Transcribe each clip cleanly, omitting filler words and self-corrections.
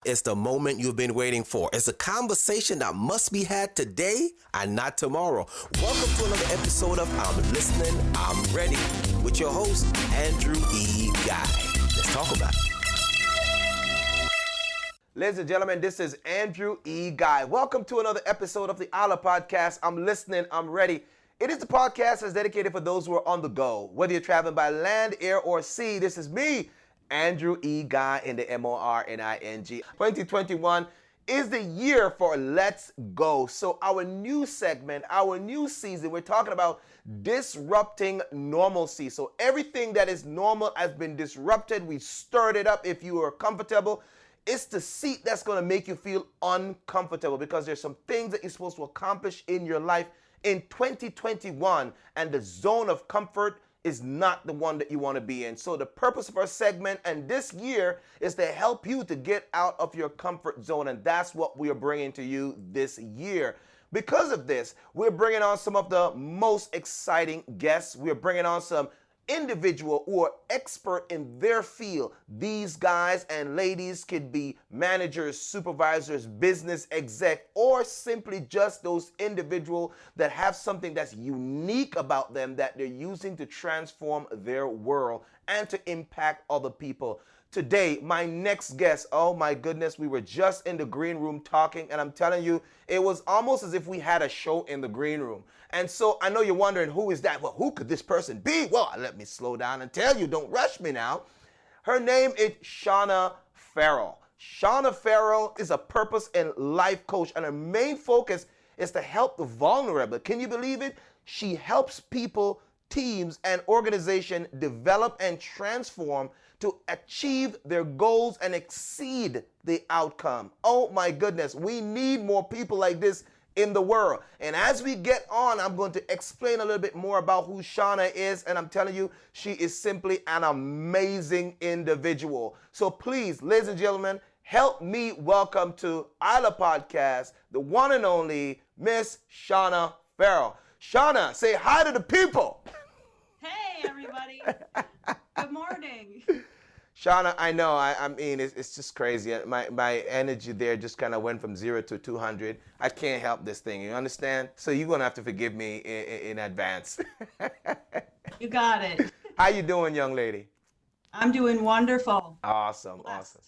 It's the moment you've been waiting for. It's a conversation that must be had today and not tomorrow. Welcome to another episode of I'm Listening, I'm Ready with your host, Andrew E. Guy. Let's talk about it. Ladies and gentlemen, this is Andrew E. Guy. Welcome to another episode of the Ilir-Podcast. I'm Listening, I'm Ready. It is the podcast that's dedicated for those who are on the go. Whether you're traveling by land, air, or sea, this is me, Andrew E. Guy in the MORNING. 2021 is the year for Let's Go. So our new segment, our new season, we're talking about disrupting normalcy. So everything that is normal has been disrupted. We stirred it up. If you are comfortable, it's the seat that's going to make you feel uncomfortable, because there's some things that you're supposed to accomplish in your life in 2021, and the zone of comfort is not the one that you want to be in. So the purpose of our segment and this year is to help you to get out of your comfort zone, and that's what we are bringing to you this year. Because of this, we're bringing on some of the most exciting guests. We're bringing on some individual who are expert in their field. These guys and ladies could be managers, supervisors, business exec, or simply just those individuals that have something that's unique about them that they're using to transform their world and to impact other people. Today, my next guest, oh my goodness, we were just in the green room talking, and I'm telling you, it was almost as if we had a show in the green room. And so I know you're wondering, who is that? Well, who could this person be? Well, let me slow down and tell you, don't rush me now. Her name is Shana Farrell. Shana Farrell is a purpose and life coach, and her main focus is to help the vulnerable. Can you believe it? She helps people, teams, and organizations develop and transform to achieve their goals and exceed the outcome. Oh my goodness, we need more people like this in the world. And as we get on, I'm going to explain a little bit more about who Shana is, and I'm telling you, she is simply an amazing individual. So please, ladies and gentlemen, help me welcome to Ilir-Podcast, the one and only Miss Shana Farrell. Shana, say hi to the people. Hey, everybody. Good morning. Shana, I know, I mean, it's just crazy. My energy there just kind of went from 0 to 200. I can't help this thing, you understand? So you're going to have to forgive me in advance. You got it. How you doing, young lady? I'm doing wonderful. Awesome, Blessed. awesome.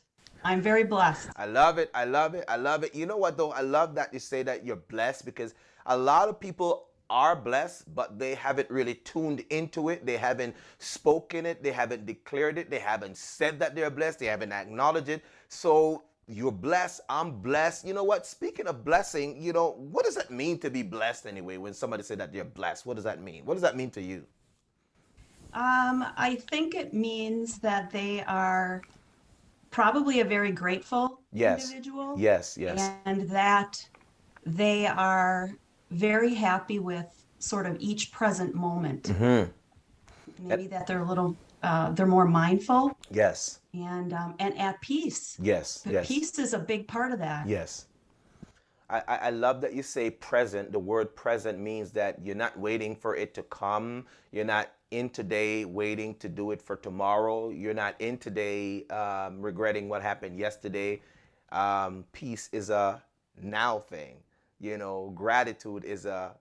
I'm very blessed. I love it, I love it, I love it. You know what, though? I love that you say that you're blessed, because a lot of people are blessed, but they haven't really tuned into it. They haven't spoken it. They haven't declared it. They haven't said that they're blessed. They haven't acknowledged it. So you're blessed. I'm blessed. You know what? Speaking of blessing, you know, what does that mean to be blessed anyway? When somebody said that you're blessed, what does that mean? What does that mean to you? I think it means that they are probably a very grateful individual. Yes, yes. And that they are very happy with sort of each present moment. Mm-hmm. Maybe that they're a little, they're more mindful. Yes. And at peace. Yes, But yes. peace is a big part of that. Yes. I love that you say present. The word present means that you're not waiting for it to come. You're not in today waiting to do it for tomorrow. You're not in today regretting what happened yesterday. Peace is a now thing. You know, gratitude is a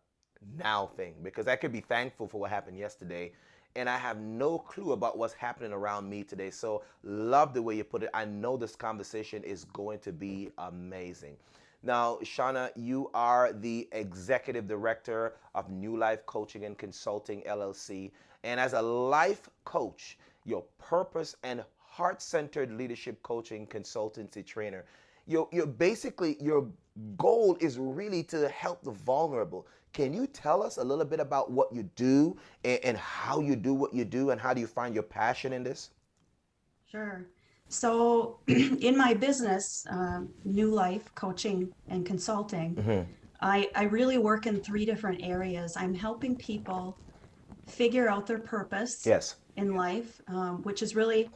now thing, because I could be thankful for what happened yesterday, and I have no clue about what's happening around me today. So love the way you put it. I know this conversation is going to be amazing. Now, Shana, you are the executive director of New Life Coaching and Consulting, LLC. And as a life coach, your purpose and heart-centered leadership coaching consultancy trainer, you're basically, your goal is really to help the vulnerable. Can you tell us a little bit about what you do and how you do what you do, and how do you find your passion in this? Sure. So in my business, New Life Coaching and Consulting, Mm-hmm. I really work in 3 different areas. I'm helping people figure out their purpose Yes. in life, which is really,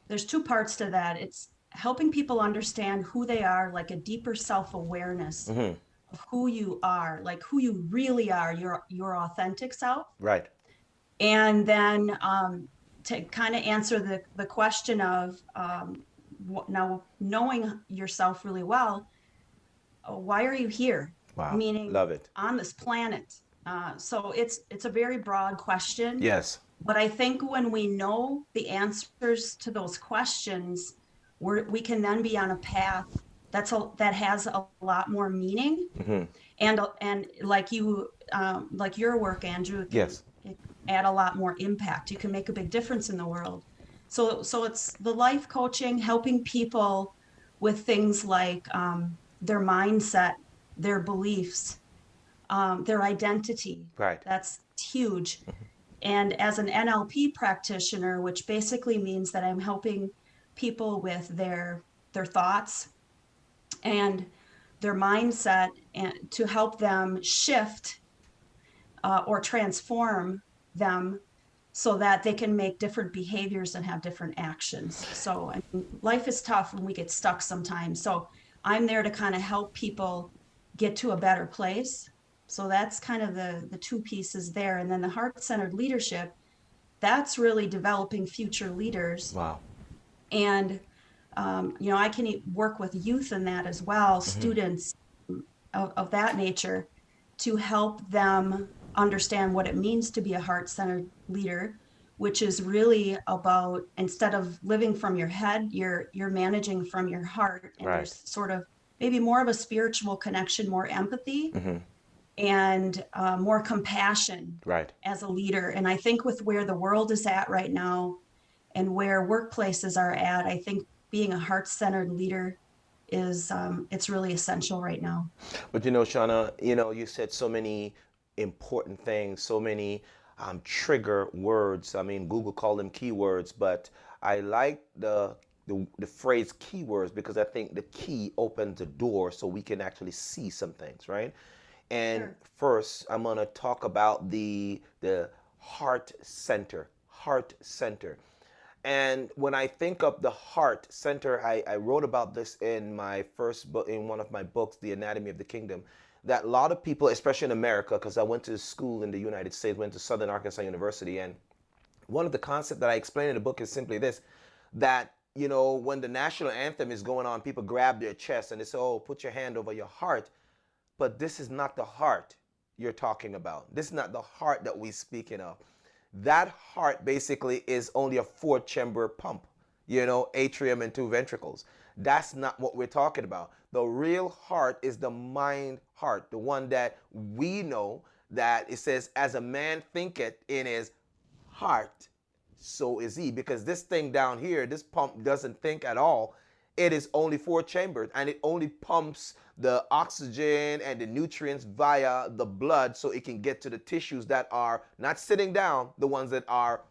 there's 2 parts to that. It's helping people understand who they are, like a deeper self-awareness Mm-hmm. of who you are, like who you really are, your authentic self. Right. And then to kind of answer the question of now knowing yourself really well, why are you here? Wow. Meaning Love it. on this planet. So it's a very broad question. Yes. But I think when we know the answers to those questions, we can then be on a path that has a lot more meaning, Mm-hmm. and like like your work, Andrew, Yes. it add a lot more impact. You can make a big difference in the world. So it's the life coaching, helping people with things like their mindset, their beliefs, their identity. Right. That's huge. And as an NLP practitioner, which basically means that I'm helping people with their thoughts and their mindset, and to help them shift or transform them so that they can make different behaviors and have different actions. So I mean, life is tough and we get stuck sometimes. So I'm there to kind of help people get to a better place. So that's kind of the two pieces there. And then the heart-centered leadership, that's really developing future leaders. Wow. And I can work with youth in that as well, students of that nature, to help them understand what it means to be a heart-centered leader, which is really about, instead of living from your head, you're managing from your heart, and Right. there's sort of maybe more of a spiritual connection, more empathy, and more compassion Right. as a leader. And I think with where the world is at right now and where workplaces are at, I think being a heart-centered leader is it's really essential right now. But Shauna, you said so many important things, so many trigger words. I mean, Google called them keywords, but I like the phrase keywords because I think the key opens the door so we can actually see some things, right? And Sure. first, I'm gonna talk about the heart center, heart center. And when I think of the heart center, I wrote about this in my first book, in one of my books, The Anatomy of the Kingdom, that a lot of people, especially in America, because I went to school in the United States, went to Southern Arkansas University, and one of the concepts that I explain in the book is simply this, that, when the national anthem is going on, people grab their chest and they say, oh, put your hand over your heart. But this is not the heart you're talking about. This is not the heart that we're speaking of. That heart basically is only a 4-chamber pump, atrium and 2 ventricles. That's not what we're talking about. The real heart is the mind heart, the one that we know that it says, as a man thinketh in his heart, so is he. Because this thing down here, this pump doesn't think at all. It is only 4 chambers, and it only pumps the oxygen and the nutrients via the blood so it can get to the tissues that are not sitting down, the ones that are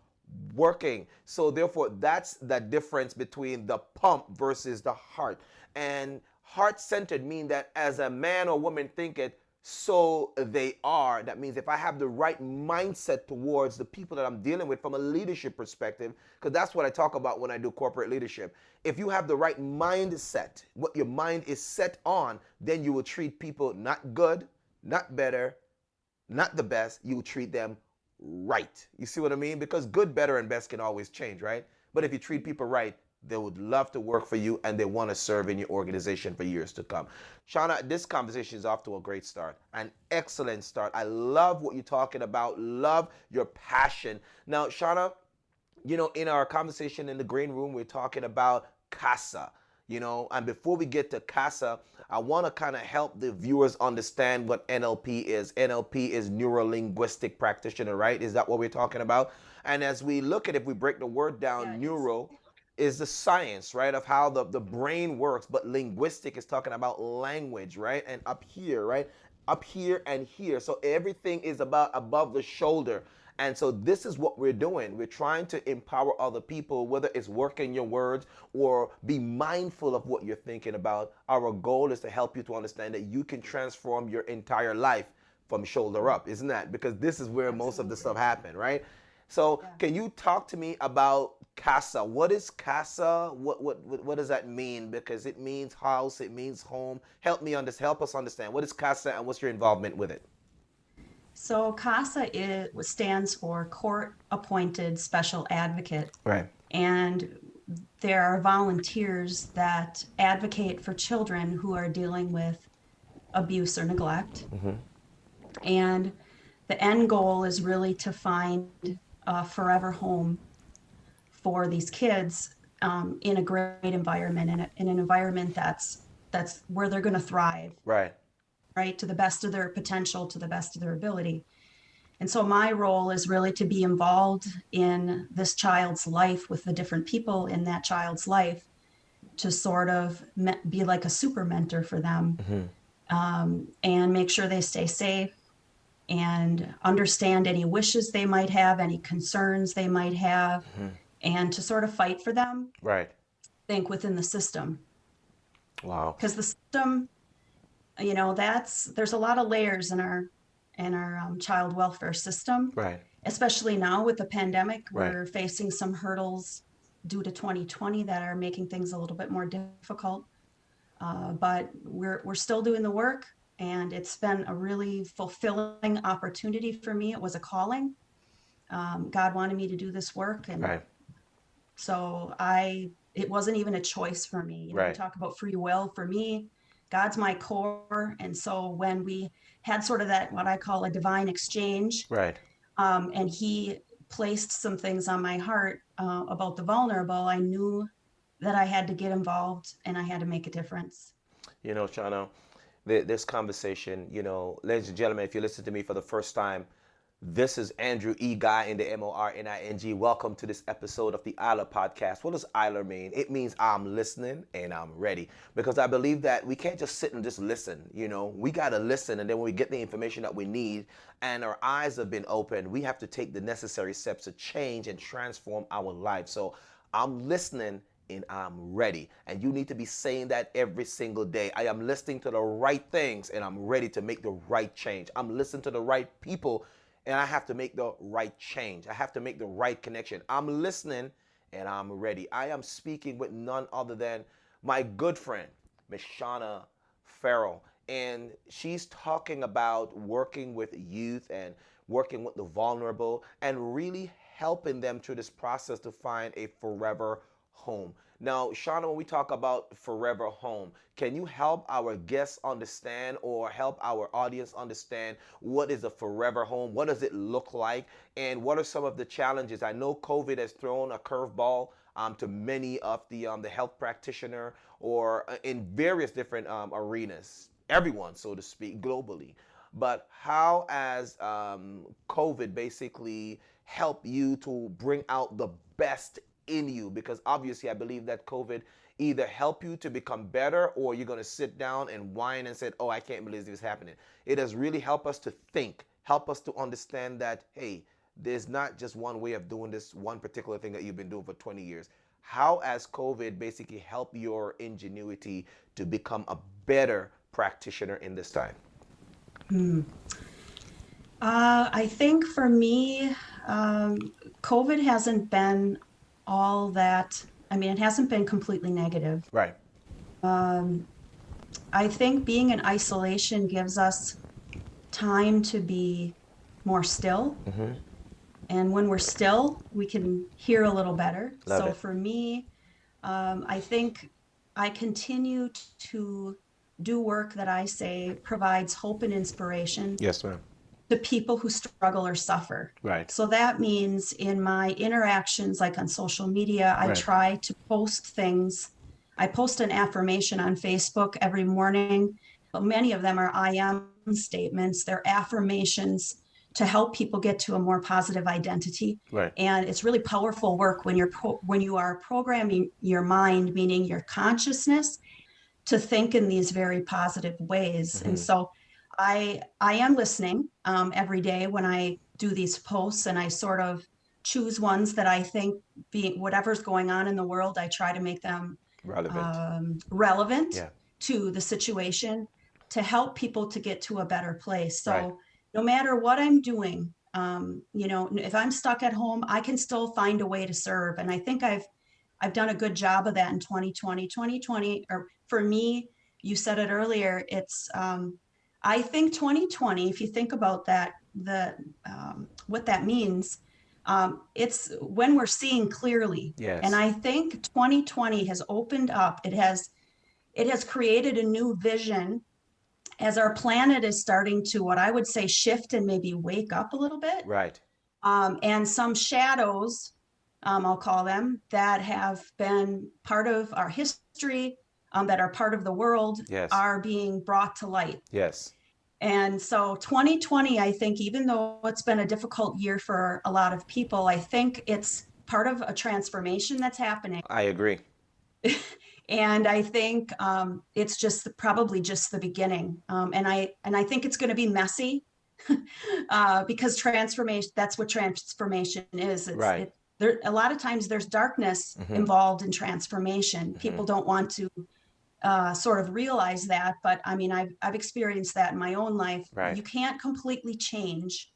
working. So therefore, that's the difference between the pump versus the heart. And heart-centered mean that as a man or woman thinketh, so they are. That means if I have the right mindset towards the people that I'm dealing with from a leadership perspective, because that's what I talk about when I do corporate leadership. If you have the right mindset, what your mind is set on, then you will treat people not good, not better, not the best. You will treat them right. You see what I mean? Because good, better, and best can always change, right? But if you treat people right, they would love to work for you and they want to serve in your organization for years to come. Shana, this conversation is off to a great start, an excellent start. I love what you're talking about, love your passion. Now, Shana, in our conversation in the green room, we're talking about CASA, and before we get to CASA, I want to kind of help the viewers understand what NLP is. NLP is neuro-linguistic practitioner, right? Is that what we're talking about? And as we look at it, if we break the word down, Yeah, neuro is the science, right, of how the brain works, but linguistic is talking about language, right? And up here, right? Up here and here. So everything is about above the shoulder. And so this is what we're doing. We're trying to empower other people, whether it's working your words or be mindful of what you're thinking about. Our goal is to help you to understand that you can transform your entire life from shoulder up, isn't that? Because this is where most of the stuff happen, right? So can you talk to me about CASA? What is CASA? What does that mean? Because it means house, it means home. Help us understand. What is CASA and what's your involvement with it? So CASA stands for Court Appointed Special Advocate. Right. And there are volunteers that advocate for children who are dealing with abuse or neglect. And the end goal is really to find a forever home for these kids, in a great environment, in an environment that's where they're going to thrive, Right. right, to the best of their potential, to the best of their ability. And so my role is really to be involved in this child's life with the different people in that child's life, to sort of be like a super mentor for them, and make sure they stay safe and understand any wishes they might have, any concerns they might have, and to sort of fight for them, Right. think within the system. Wow. Because the system, there's a lot of layers in our child welfare system, Right. especially now with the pandemic. Right. We're facing some hurdles due to 2020 that are making things a little bit more difficult. But we're still doing the work, and it's been a really fulfilling opportunity for me. It was a calling. God wanted me to do this work, and Right. so it wasn't even a choice for me. We Right. talk about free will. For me, God's my core. And so when we had sort of that, what I call a divine exchange, Right. and he placed some things on my heart, about the vulnerable, I knew that I had to get involved and I had to make a difference. Shana, this conversation, ladies and gentlemen, if you listen to me for the first time, this is Andrew E. Guy in the MORNING. Welcome to this episode of the ILIR-Podcast. What does ILIR mean? It means I'm listening and I'm ready. Because I believe that we can't just sit and just listen. We got to listen, and then when we get the information that we need and our eyes have been opened, we have to take the necessary steps to change and transform our life. So I'm listening and I'm ready. And you need to be saying that every single day. I am listening to the right things and I'm ready to make the right change. I'm listening to the right people and I have to make the right change. I have to make the right connection. I'm listening and I'm ready. I am speaking with none other than my good friend, Miss Shana Farrell. And she's talking about working with youth and working with the vulnerable and really helping them through this process to find a forever home. Now, Shana, when we talk about forever home, can you help our guests understand or help our audience understand what is a forever home? What does it look like? And what are some of the challenges? I know COVID has thrown a curveball to many of the health practitioner or in various different arenas, everyone, so to speak, globally. But how has COVID basically helped you to bring out the best in you? Because obviously I believe that COVID either help you to become better or you're going to sit down and whine and say, oh, I can't believe this is happening. It has really helped us to think, help us to understand that, hey, there's not just one way of doing this one particular thing that you've been doing for 20 years. How has COVID basically helped your ingenuity to become a better practitioner in this time? I think for me, COVID hasn't been all that. It hasn't been completely negative. Right. I think being in isolation gives us time to be more still. And when we're still, we can hear a little better. Love so it. for me, I think I continue to do work that I say provides hope and inspiration Yes, ma'am. to people who struggle or suffer. Right. So that means in my interactions, like on social media, I Right. try to post things. I post an affirmation on Facebook every morning, but many of them are I am statements. They're affirmations to help people get to a more positive identity. Right. And it's really powerful work when you are programming your mind, meaning your consciousness, to think in these very positive ways. And so I am listening every day when I do these posts, and I sort of choose ones that I think, being whatever's going on in the world, I try to make them relevant Yeah. to the situation to help people to get to a better place. So Right. no matter what I'm doing, if I'm stuck at home, I can still find a way to serve. And I think I've done a good job of that in 2020, or for me, you said it earlier, it's, I think 2020, if you think about that, what that means, It's when we're seeing clearly. Yes. And I think 2020 has opened up. It has created a new vision as our planet is starting to, what I would say, shift and maybe wake up a little bit. Right. And some shadows, I'll call them, that have been part of our history, that are part of the world, Yes. are being brought to light. Yes. And so 2020, I think, even though it's been a difficult year for a lot of people, I think it's part of a transformation that's happening. I agree. And I think it's probably just the beginning. And I think it's going to be messy because transformation, that's what transformation is. Right. A lot of times there's darkness involved in transformation. People don't want to sort of realize that, but I mean, I've experienced that in my own life. Right. You can't completely change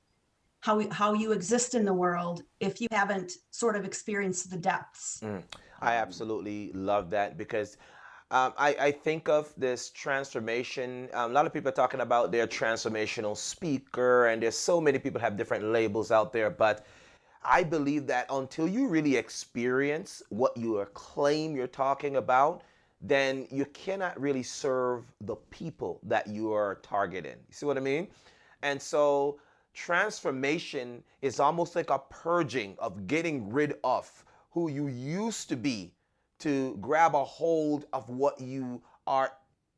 how you exist in the world if you haven't sort of experienced the depths. I absolutely love that because I think of this transformation. A lot of people are talking about their transformational speaker, and there's so many people have different labels out there, but I believe that until you really experience what you claim you're talking about, then you cannot really serve the people that you are targeting. You see what I mean? And so transformation is almost like a purging of getting rid of who you used to be to grab a hold of what you are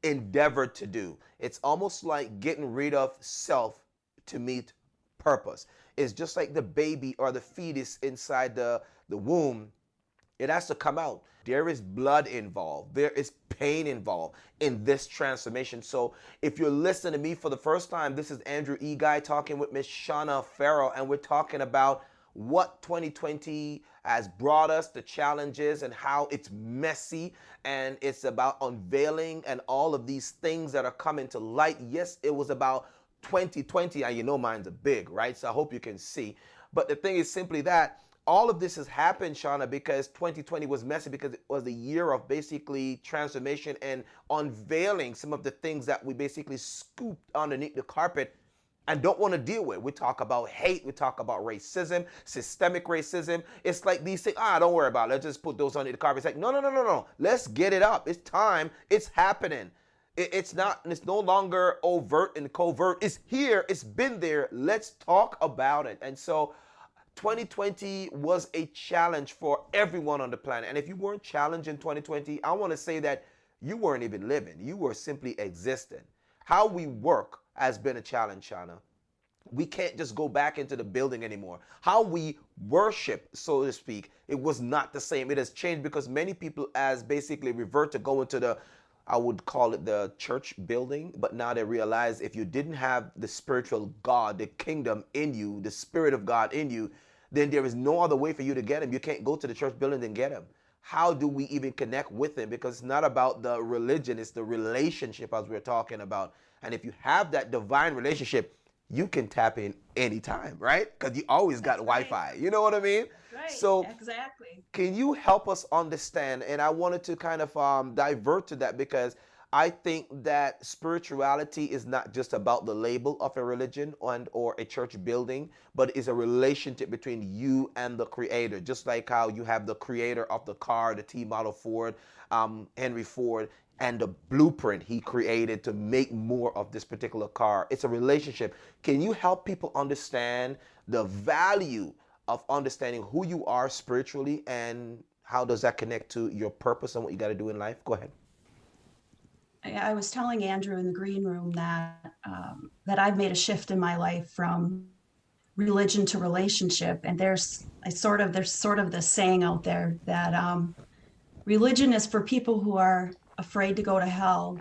endeavored to do. It's almost like getting rid of self to meet purpose. It's just like the baby or the fetus inside the womb. It has to come out. There is blood involved. There is pain involved in this transformation. So if you're listening to me for the first time, this is Andrew E. Guy talking with Miss Shana Farrell, and we're talking about what 2020 has brought us, the challenges, and how it's messy, and it's about unveiling and all of these things that are coming to light. Yes, it was about 2020, and you know mine's a big, right? So I hope you can see. But the thing is simply that all of this has happened, Shana, because 2020 was messy, because it was a year of basically transformation and unveiling some of the things that we basically scooped underneath the carpet and don't want to deal with. We talk about hate, we talk about racism, systemic racism. It's like these things, don't worry about it. Let's just put those under the carpet. It's like, no. Let's get it up. It's time. It's happening. It's no longer overt and covert. It's here. It's been there. Let's talk about it. And so 2020 was a challenge for everyone on the planet. And if you weren't challenged in 2020, I want to say that you weren't even living. You were simply existing. How we work has been a challenge, Shana. We can't just go back into the building anymore. How we worship, so to speak, it was not the same. It has changed because many people as basically revert to go into the, I would call it the church building, but now they realize if you didn't have the spiritual God, the kingdom in you, the Spirit of God in you, then there is no other way for you to get him. You can't go to the church building and get him. How do we even connect with him? Because it's not about the religion, it's the relationship as we're talking about. And if you have that divine relationship, you can tap in anytime, right? Because you always got Wi-Fi. You know what I mean? Right. So exactly. Can you help us understand? And I wanted to kind of divert to that because I think that spirituality is not just about the label of a religion or a church building, but is a relationship between you and the creator. Just like how you have the creator of the car, the T model Ford, Henry Ford, and the blueprint he created to make more of this particular car. It's a relationship. Can you help people understand the value of understanding who you are spiritually and how does that connect to your purpose and what you got to do in life? Go ahead. I was telling Andrew in the green room that I've made a shift in my life from religion to relationship, and there's sort of this saying out there that religion is for people who are afraid to go to hell,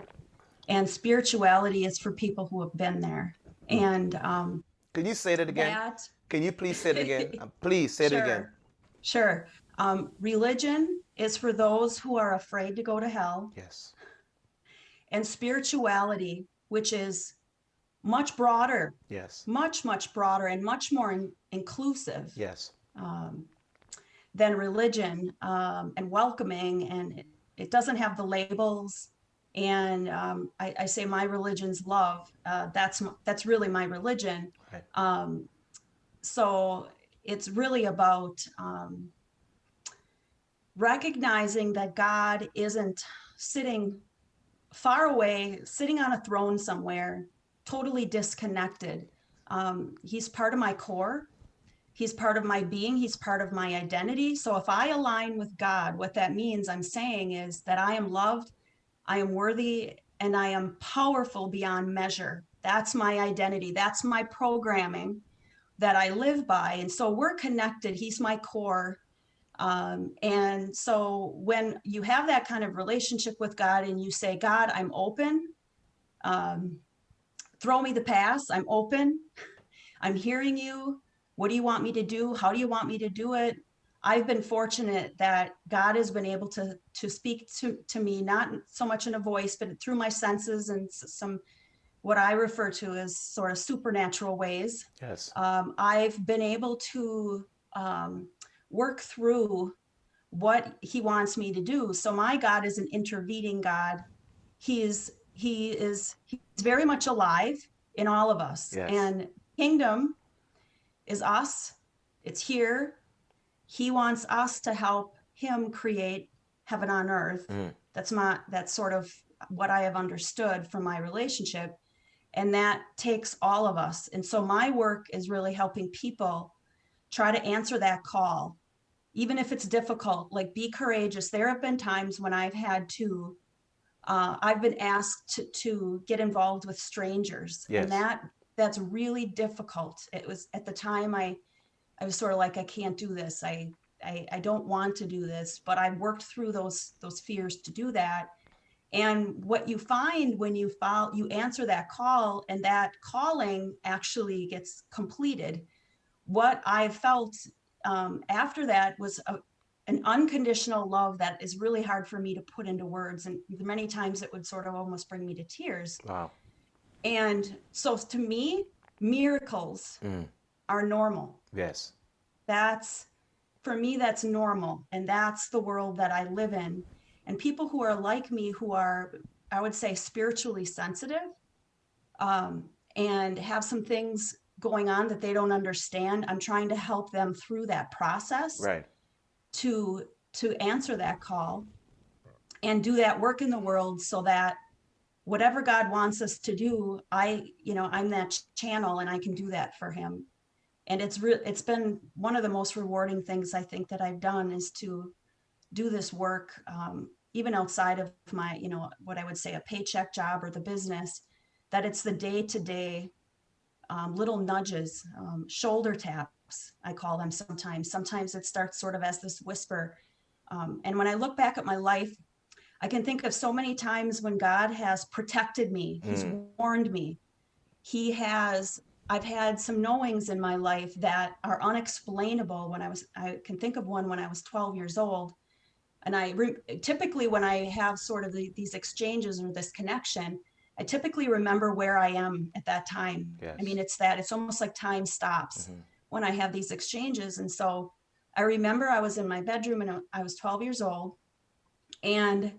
and spirituality is for people who have been there. And can you say that again? Can you please say it again? Please say it again. Sure. Religion is for those who are afraid to go to hell. Yes. And spirituality, which is much broader, yes, much broader and much more inclusive, yes, than religion, and welcoming, and it doesn't have the labels. And I say my religion's love. That's really my religion. Right. So it's really about recognizing that God isn't sitting far away, sitting on a throne somewhere, totally disconnected. He's part of my core. He's part of my being. He's part of my identity. So if I align with God, what that means, I'm saying, is that I am loved, I am worthy, and I am powerful beyond measure. That's my identity. That's my programming that I live by. And so we're connected. He's my core. And so when you have that kind of relationship with God and you say, God, I'm open, throw me the pass, I'm open, I'm hearing you. What do you want me to do? How do you want me to do it? I've been fortunate that God has been able to speak to me, not so much in a voice, but through my senses and some what I refer to as sort of supernatural ways. Yes. I've been able to work through what he wants me to do. So my God is an intervening God. He's very much alive in all of us. Yes. And kingdom is us. It's here. He wants us to help him create heaven on earth. That's sort of what I have understood from my relationship. And that takes all of us. And so my work is really helping people try to answer that call, even if it's difficult. Like, be courageous. There have been times when I've had to, I've been asked to get involved with strangers. Yes. And that's really difficult. It was, at the time, I was sort of like, I can't do this. I don't want to do this, but I worked through those fears to do that. And what you find when you answer that call, and that calling actually gets completed, what I felt after that was an unconditional love that is really hard for me to put into words. And many times it would sort of almost bring me to tears. Wow. And so to me, miracles are normal. Yes. For me, that's normal. And that's the world that I live in. And people who are like me, who are, I would say, spiritually sensitive, and have some things going on that they don't understand, I'm trying to help them through that process. Right. To answer that call and do that work in the world, so that whatever God wants us to do, I'm that channel, and I can do that for him. And it's been one of the most rewarding things I think that I've done, is to do this work, even outside of my, what I would say a paycheck job or the business, that it's the day-to-day little nudges, shoulder taps, I call them sometimes. Sometimes it starts sort of as this whisper. And when I look back at my life, I can think of so many times when God has protected me. He's warned me. I've had some knowings in my life that are unexplainable. I can think of one when I was 12 years old. And typically when I have sort of these exchanges or this connection, I typically remember where I am at that time. Yes. I mean, it's almost like time stops when I have these exchanges. And so I remember I was in my bedroom, and I was 12 years old, and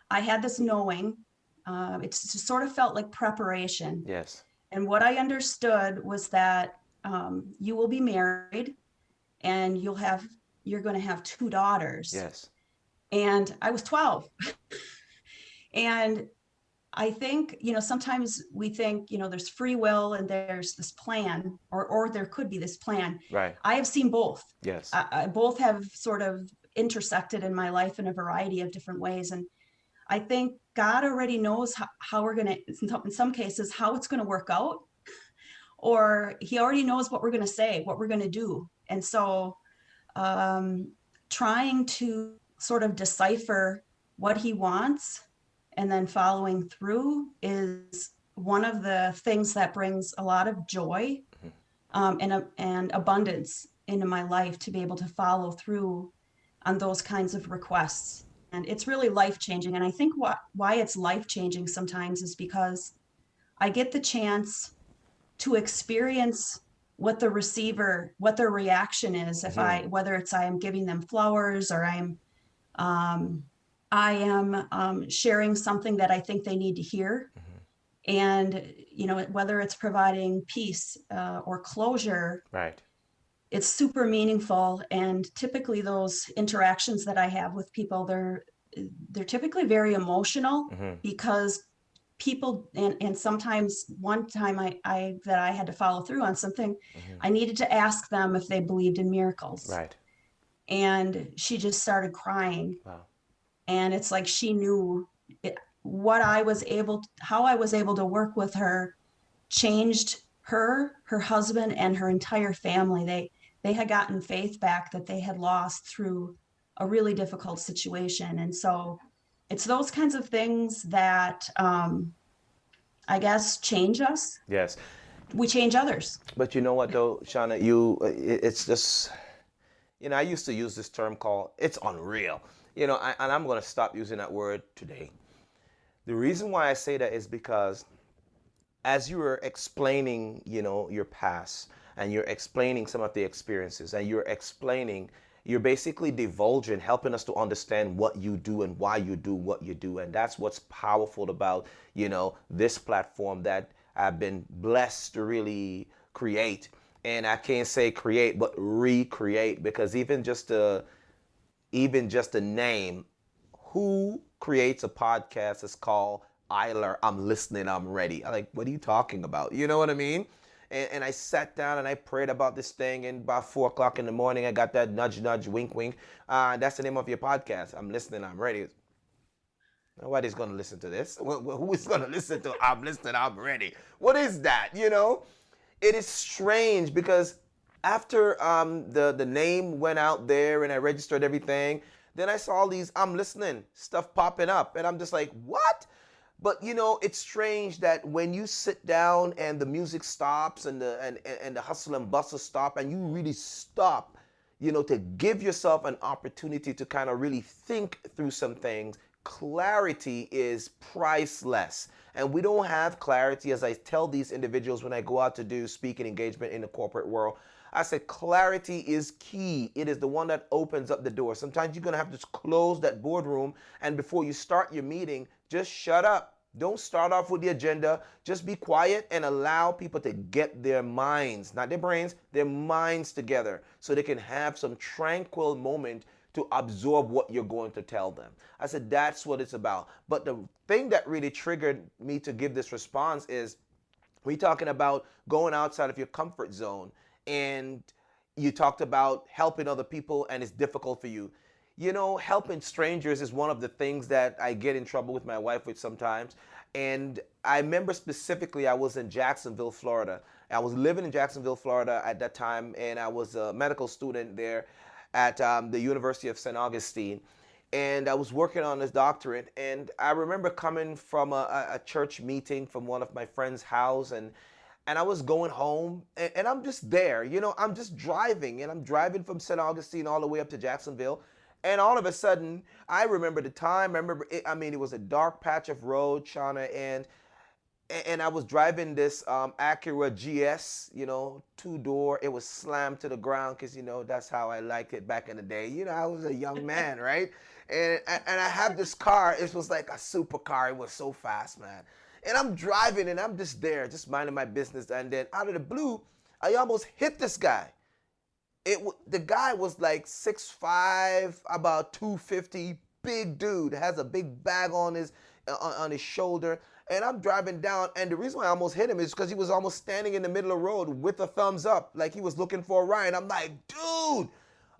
I had this knowing. It just sort of felt like preparation. Yes. And what I understood was that you will be married, and you're going to have 2 daughters. Yes. And I was 12. And I think, sometimes we think, there's free will and there's this plan, or there could be this plan. Right. I have seen both. Yes. I both have sort of intersected in my life in a variety of different ways. And I think God already knows how we're going to, in some cases, how it's going to work out, or he already knows what we're going to say, what we're going to do. And so trying to sort of decipher what he wants and then following through is one of the things that brings a lot of joy and abundance into my life, to be able to follow through on those kinds of requests. And it's really life-changing. And I think why it's life-changing sometimes is because I get the chance to experience what their reaction is, whether it's I am giving them flowers, or I am sharing something that I think they need to hear. And, whether it's providing peace or closure. Right. it's super meaningful. And typically those interactions that I have with people, they're typically very emotional Mm-hmm. because people, and sometimes one time I had to follow through on something, Mm-hmm. I needed to ask them if they believed in miracles. Right. And she just started crying. Wow. And it's like she knew it, what I was able, how I was able to work with her changed her, her husband, and her entire family. They had gotten faith back that they had lost through a really difficult situation. And so it's those kinds of things that I guess change us. Yes. We change others. But you know what though, Shana, it's just, I used to use this term called it's unreal. And I'm going to stop using that word today. The reason why I say that is because as you were explaining, your past, and you're explaining some of the experiences, and you're basically divulging, helping us to understand what you do and why you do what you do. And that's what's powerful about, this platform that I've been blessed to really create. And I can't say create, but recreate, because even just the name, who creates a podcast is called ILIR. I'm listening, I'm ready. I'm like, what are you talking about? You know what I mean? And I sat down and I prayed about this thing, and about 4 o'clock in the morning, I got that nudge, nudge, wink, wink. That's the name of your podcast. I'm listening, I'm ready. Nobody's going to listen to this. Who is going to listen to I'm listening, I'm ready? What is that, It is strange because after the name went out there and I registered everything, then I saw all these I'm listening stuff popping up. And I'm just like, what? But it's strange that when you sit down and the music stops and the hustle and bustle stop, and you really stop, to give yourself an opportunity to kind of really think through some things, clarity is priceless. And we don't have clarity, as I tell these individuals when I go out to do speaking engagement in the corporate world. I said clarity is key. It is the one that opens up the door. Sometimes you're going to have to close that boardroom, and before you start your meeting, just shut up. Don't start off with the agenda. Just be quiet and allow people to get their minds, not their brains, their minds together, so they can have some tranquil moment to absorb what you're going to tell them. I said, that's what it's about. But the thing that really triggered me to give this response is we're talking about going outside of your comfort zone. And you talked about helping other people, and it's difficult for you. Helping strangers is one of the things that I get in trouble with my wife with sometimes. And I remember specifically, I was in Jacksonville, Florida. I was living in Jacksonville, Florida at that time, and I was a medical student there at the University of St. Augustine. And I was working on this doctorate. And I remember coming from a church meeting from one of my friend's house, and I was going home, and I'm just there, I'm just driving, and I'm driving from St. Augustine all the way up to Jacksonville. And all of a sudden, I remember the time. It was a dark patch of road, Shana, and I was driving this Acura GS, 2-door. It was slammed to the ground because, that's how I liked it back in the day. I was a young man, right? And I have this car. It was like a supercar. It was so fast, man. And I'm driving, and I'm just there, just minding my business. And then out of the blue, I almost hit this guy. The guy was like 6'5", about 250, big dude, has a big bag on his shoulder. And I'm driving down, and the reason why I almost hit him is because he was almost standing in the middle of the road with a thumbs up, like he was looking for a ride. I'm like, dude,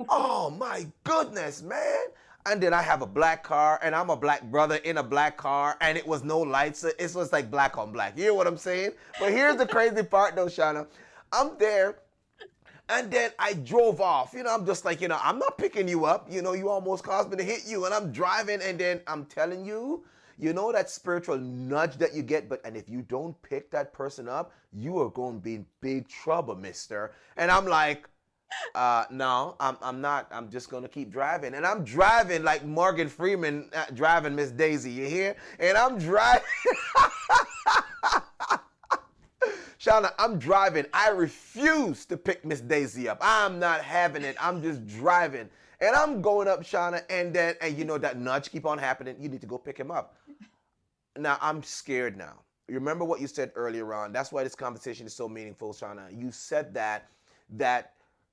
oh my goodness, man. And then I have a black car, and I'm a black brother in a black car, and it was no lights. It was like black on black. You hear what I'm saying? But here's the crazy part, though, Shana. I'm there, and then I drove off. I'm just like, I'm not picking you up. You almost caused me to hit you, and I'm driving, and then I'm telling you, that spiritual nudge that you get, and if you don't pick that person up, you are going to be in big trouble, mister. And I'm like, no, I'm not. I'm just going to keep driving. And I'm driving like Morgan Freeman driving Miss Daisy, you hear? And I'm driving. Shana, I'm driving. I refuse to pick Miss Daisy up. I'm not having it. I'm just driving. And I'm going up, Shana, and that nudge keep on happening. You need to go pick him up. Now, I'm scared now. You remember what you said earlier on. That's why this conversation is so meaningful, Shana. You said that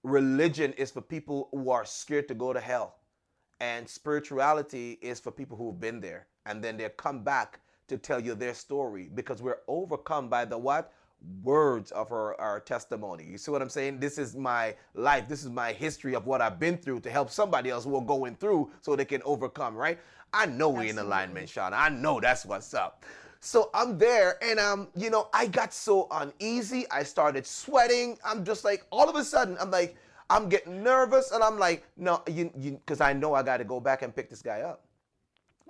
religion is for people who are scared to go to hell. And spirituality is for people who've been there. And then they come back to tell you their story, because we're overcome by the what? Words of our testimony. You see what I'm saying? This is my life. This is my history of what I've been through to help somebody else who are going through so they can overcome, right? I know we're in alignment, Shana. I know that's what's up. So I'm there, and I got so uneasy. I started sweating. I'm just like, all of a sudden, I'm like, I'm getting nervous, and I'm like, no, because I know I got to go back and pick this guy up.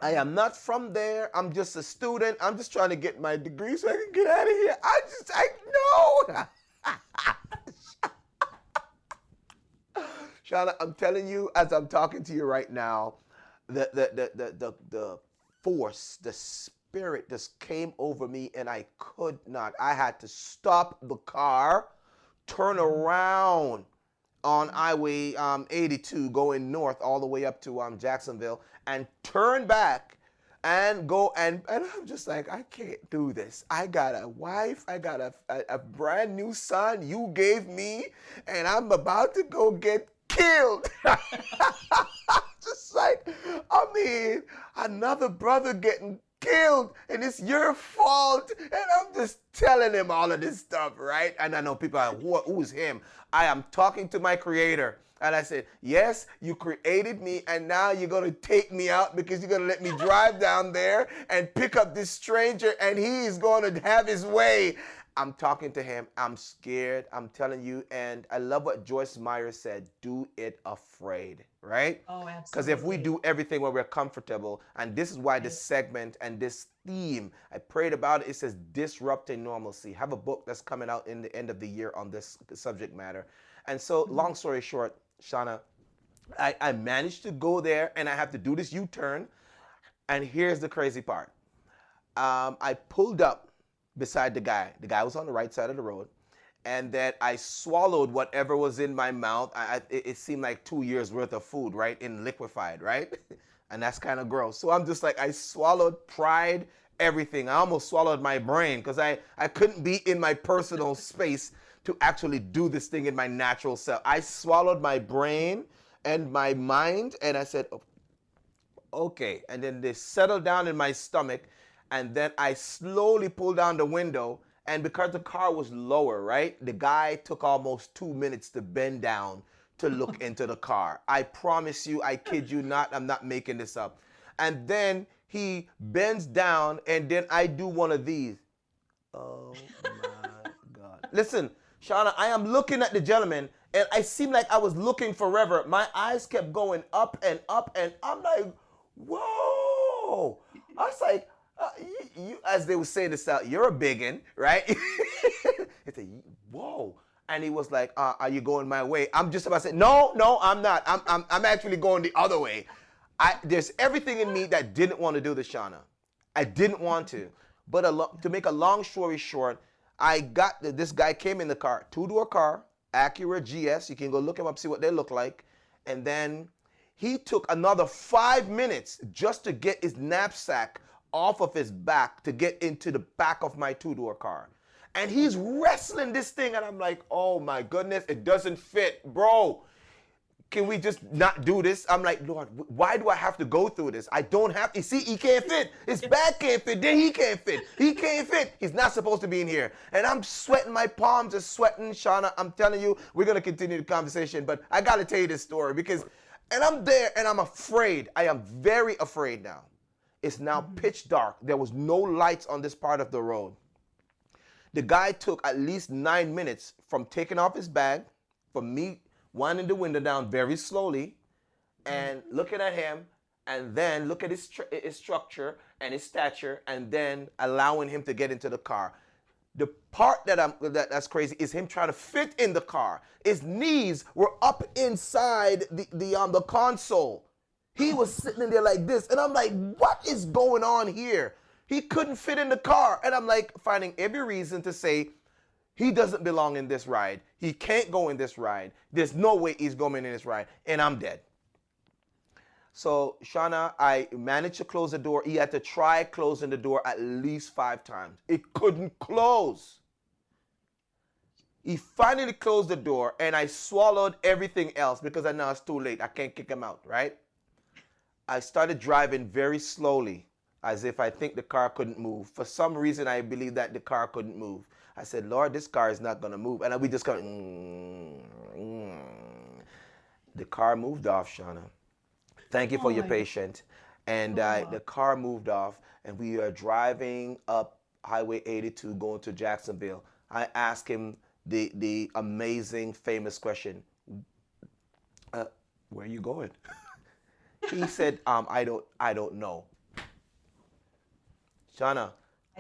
I am not from there. I'm just a student. I'm just trying to get my degree so I can get out of here. No. Shana, I'm telling you, as I'm talking to you right now, the force, the spirit just came over me, and I could not. I had to stop the car, turn around on Highway 82 going north all the way up to Jacksonville, and turn back and go, and I'm just like, I can't do this. I got a wife, I got a brand new son you gave me, and I'm about to go get killed. Just like, another brother getting killed, and it's your fault. And I'm just telling him all of this stuff, right? And I know people are like, who's him? I am talking to my creator. And I said, yes, you created me, and now you're going to take me out because you're going to let me drive down there and pick up this stranger, and he's going to have his way. I'm talking to him. I'm scared. I'm telling you. And I love what Joyce Meyer said, do it afraid, right? Oh, absolutely. Because if we do everything where we're comfortable, and this is why this segment and this theme, I prayed about it. It says disrupting normalcy. Have a book that's coming out in the end of the year on this subject matter. And so long story short, Shana, I managed to go there, and I have to do this U-turn. And here's the crazy part. I pulled up beside the guy. The guy was on the right side of the road. And then I swallowed whatever was in my mouth. It seemed like 2 years worth of food, right? In liquefied, right? And that's kind of gross. So I'm just like, I swallowed pride, everything. I almost swallowed my brain because I couldn't be in my personal space to actually do this thing in my natural self. I swallowed my brain and my mind, and I said, oh, okay. And then they settled down in my stomach, and then I slowly pulled down the window, and because the car was lower, right, the guy took almost 2 minutes to bend down to look into the car. I promise you, I kid you not, I'm not making this up. And then he bends down, and then I do one of these. Oh my God. Listen, Shana, I am looking at the gentleman, and I seemed like I was looking forever. My eyes kept going up, and I'm like, whoa. I was like, you, as they were saying this out, you're a biggin, right? It's a, whoa. And he was like, are you going my way? I'm just about to say, no, I'm not. I'm actually going the other way. There's everything in me that didn't want to do this, Shana. I didn't want to. But to make a long story short, this guy came in the car, 2-door car, Acura GS. You can go look him up, see what they look like. And then he took another 5 minutes just to get his knapsack off of his back to get into the back of my 2-door car. And he's wrestling this thing, and I'm like, oh my goodness, it doesn't fit, bro. Can we just not do this? I'm like, Lord, why do I have to go through this? I don't have to. See, he can't fit. His back can't fit. Then he can't fit. He can't fit. He's not supposed to be in here. And I'm sweating. My palms are sweating. Shana, I'm telling you, we're going to continue the conversation. But I got to tell you this story because, and I'm there and I'm afraid. I am very afraid now. It's now pitch dark. There was no lights on this part of the road. The guy took at least 9 minutes from taking off his bag, from me winding the window down very slowly and looking at him, and then look at his structure and his stature, and then allowing him to get into the car. The part that's crazy is him trying to fit in the car. His knees were up inside the console. He was sitting in there like this, and I'm like, what is going on here? He couldn't fit in the car, and I'm like finding every reason to say, he doesn't belong in this ride. He can't go in this ride. There's no way he's going in this ride. And I'm dead. So, Shana, I managed to close the door. He had to try closing the door at least 5 times. It couldn't close. He finally closed the door, and I swallowed everything else because I know it's too late. I can't kick him out, right? I started driving very slowly, as if I think the car couldn't move. For some reason, I believe that the car couldn't move. I said, Lord, this car is not going to move. And we just go, The car moved off, Shana. Thank you for your patience. And the car moved off, and we are driving up Highway 82 going to Jacksonville. I asked him the amazing, famous question, where are you going? He said, I don't know. Shana,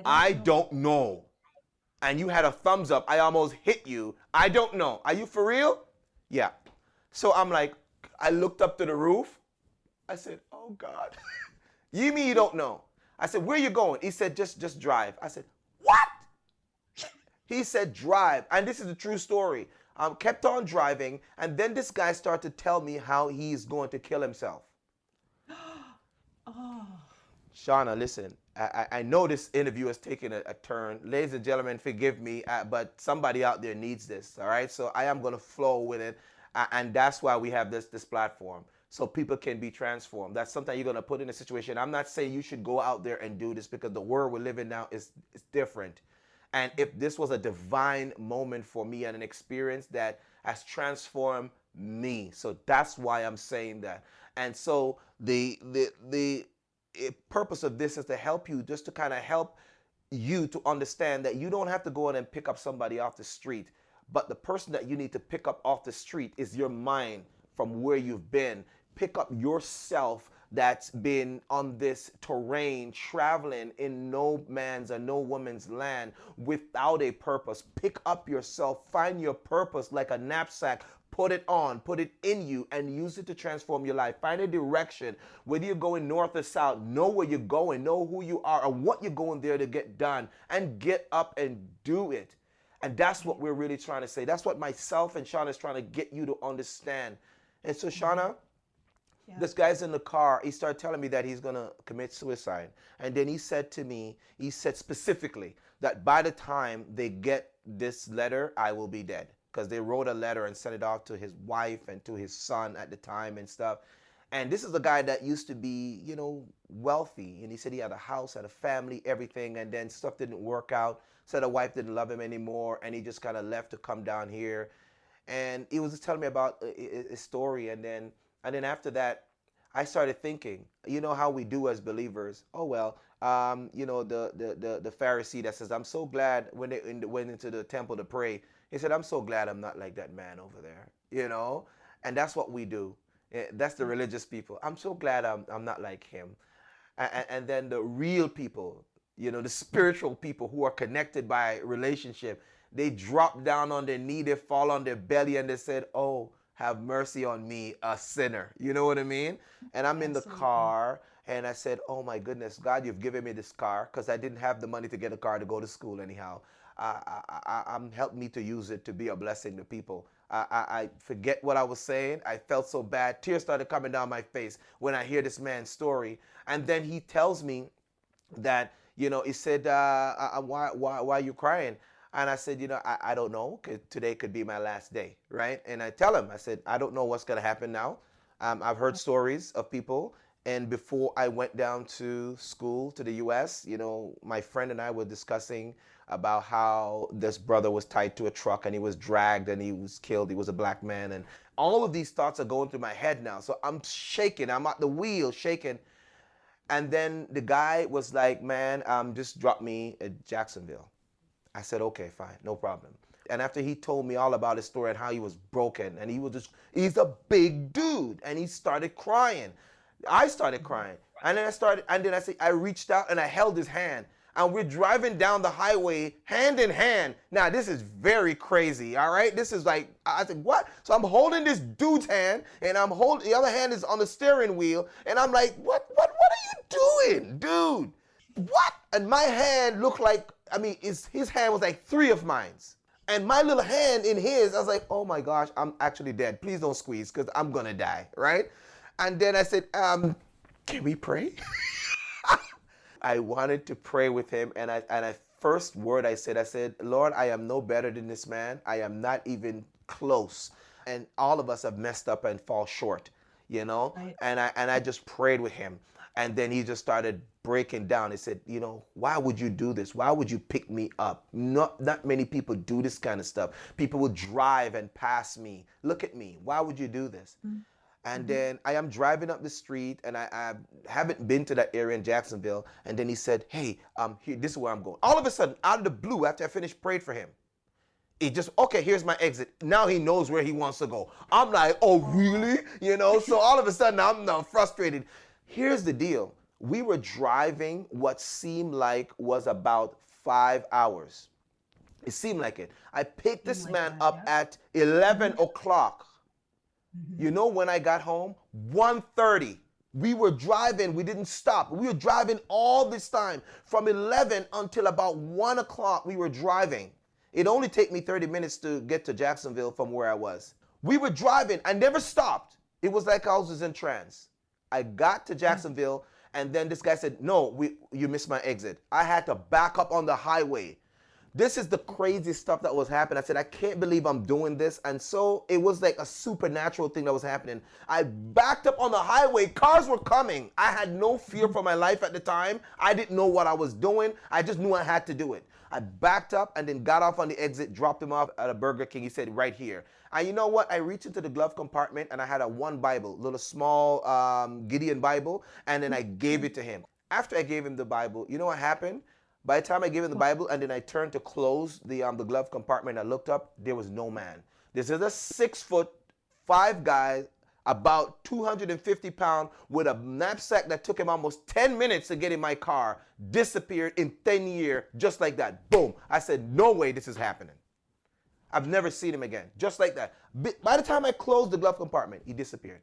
I don't know. And you had a thumbs up. I almost hit you. I don't know. Are you for real? Yeah. So I'm like, I looked up to the roof. I said, oh God. You mean you don't know? I said, where are you going? He said, just drive. I said, what? He said, drive. And this is a true story. Kept on driving. And then this guy started to tell me how he's going to kill himself. Oh. Shana, listen, I know this interview has taken a turn. Ladies and gentlemen, forgive me, but somebody out there needs this, all right? So I am going to flow with it, and that's why we have this platform, so people can be transformed. That's something you're going to put in a situation. I'm not saying you should go out there and do this, because the world we're living now is different. And if this was a divine moment for me and an experience that has transformed me, so that's why I'm saying that. And so the purpose of this is to help you, just to kind of help you to understand that you don't have to go in and pick up somebody off the street, but the person that you need to pick up off the street is your mind from where you've been. Pick up yourself that's been on this terrain, traveling in no man's or no woman's land without a purpose. Pick up yourself, find your purpose like a knapsack. Put it on, put it in you, and use it to transform your life. Find a direction, whether you're going north or south. Know where you're going, know who you are, or what you're going there to get done, and get up and do it. And that's what we're really trying to say. That's what myself and Shana is trying to get you to understand. And so, Shana, this guy's in the car. He started telling me that he's going to commit suicide. And then he said to me, he said specifically that by the time they get this letter, I will be dead. Because they wrote a letter and sent it off to his wife and to his son at the time and stuff. And this is a guy that used to be, wealthy. And he said he had a house, had a family, everything. And then stuff didn't work out. Said the wife didn't love him anymore. And he just kind of left to come down here. And he was just telling me about his story. And then after that, I started thinking, how we do as believers. Oh, well, the Pharisee that says, I'm so glad when they went into the temple to pray. He said, I'm so glad I'm not like that man over there, And that's what we do. That's the religious people. I'm so glad I'm not like him. And then the real people, the spiritual people who are connected by relationship, they drop down on their knee, they fall on their belly, and they said, oh, have mercy on me, a sinner. You know what I mean? And I'm in the car, and I said, oh my goodness, God, you've given me this car, because I didn't have the money to get a car to go to school anyhow. Help me to use it to be a blessing to people. I forget what I was saying. I felt so bad. Tears started coming down my face when I hear this man's story. And then he tells me that, he said, why are you crying? And I said, I don't know, 'cause today could be my last day, right? And I tell him, I said, I don't know what's going to happen now. I've heard stories of people. And before I went down to school to the U.S., my friend and I were discussing about how this brother was tied to a truck and he was dragged and he was killed. He was a black man. And all of these thoughts are going through my head now. So I'm shaking. I'm at the wheel shaking. And then the guy was like, man, just drop me at Jacksonville. I said, okay, fine, no problem. And after he told me all about his story and how he was broken and he's a big dude, and he started crying. I started crying. And then I reached out and I held his hand. And we're driving down the highway hand in hand. Now, this is very crazy, all right? This is like, I said, what? So I'm holding this dude's hand, and the other hand is on the steering wheel. And I'm like, what are you doing, dude? What? And my hand looked like, his hand was like 3 of mine. And my little hand in his, I was like, oh my gosh, I'm actually dead. Please don't squeeze, because I'm going to die, right? And then I said, can we pray? I wanted to pray with him, and I first word I said, Lord, I am no better than this man. I am not even close. And all of us have messed up and fall short, you know? Right. And I just prayed with him. And then he just started breaking down. He said, you know, why would you do this? Why would you pick me up? Not many people do this kind of stuff. People will drive and pass me. Look at me. Why would you do this? Mm-hmm. And then I am driving up the street, and I haven't been to that area in Jacksonville. And then he said, hey, here, this is where I'm going. All of a sudden, out of the blue, after I finished praying for him, he just, okay, here's my exit. Now he knows where he wants to go. I'm like, oh, really? You know, so all of a sudden I'm now frustrated. Here's the deal. We were driving what seemed like was about 5 hours. It seemed like it. I picked this man up at 11 o'clock. You know when I got home? 1:30. We were driving. We didn't stop. We were driving all this time. From 11 until about 1 o'clock, we were driving. It only took me 30 minutes to get to Jacksonville from where I was. We were driving. I never stopped. It was like I was in trance. I got to Jacksonville, and then this guy said, no, you missed my exit. I had to back up on the highway. This is the crazy stuff that was happening. I said, I can't believe I'm doing this. And so it was like a supernatural thing that was happening. I backed up on the highway. Cars were coming. I had no fear for my life at the time. I didn't know what I was doing. I just knew I had to do it. I backed up and then got off on the exit, dropped him off at a Burger King. He said, right here. And you know what? I reached into the glove compartment and I had a one Bible, little small Gideon Bible, and then I gave it to him. After I gave him the Bible, you know what happened? By the time I gave him the Bible and then I turned to close the glove compartment, I looked up, there was no man. This is a 6'5" guy, about 250 pounds, with a knapsack that took him almost 10 minutes to get in my car, disappeared in 10 years, just like that. Boom. I said, no way this is happening. I've never seen him again, just like that. By the time I closed the glove compartment, he disappeared.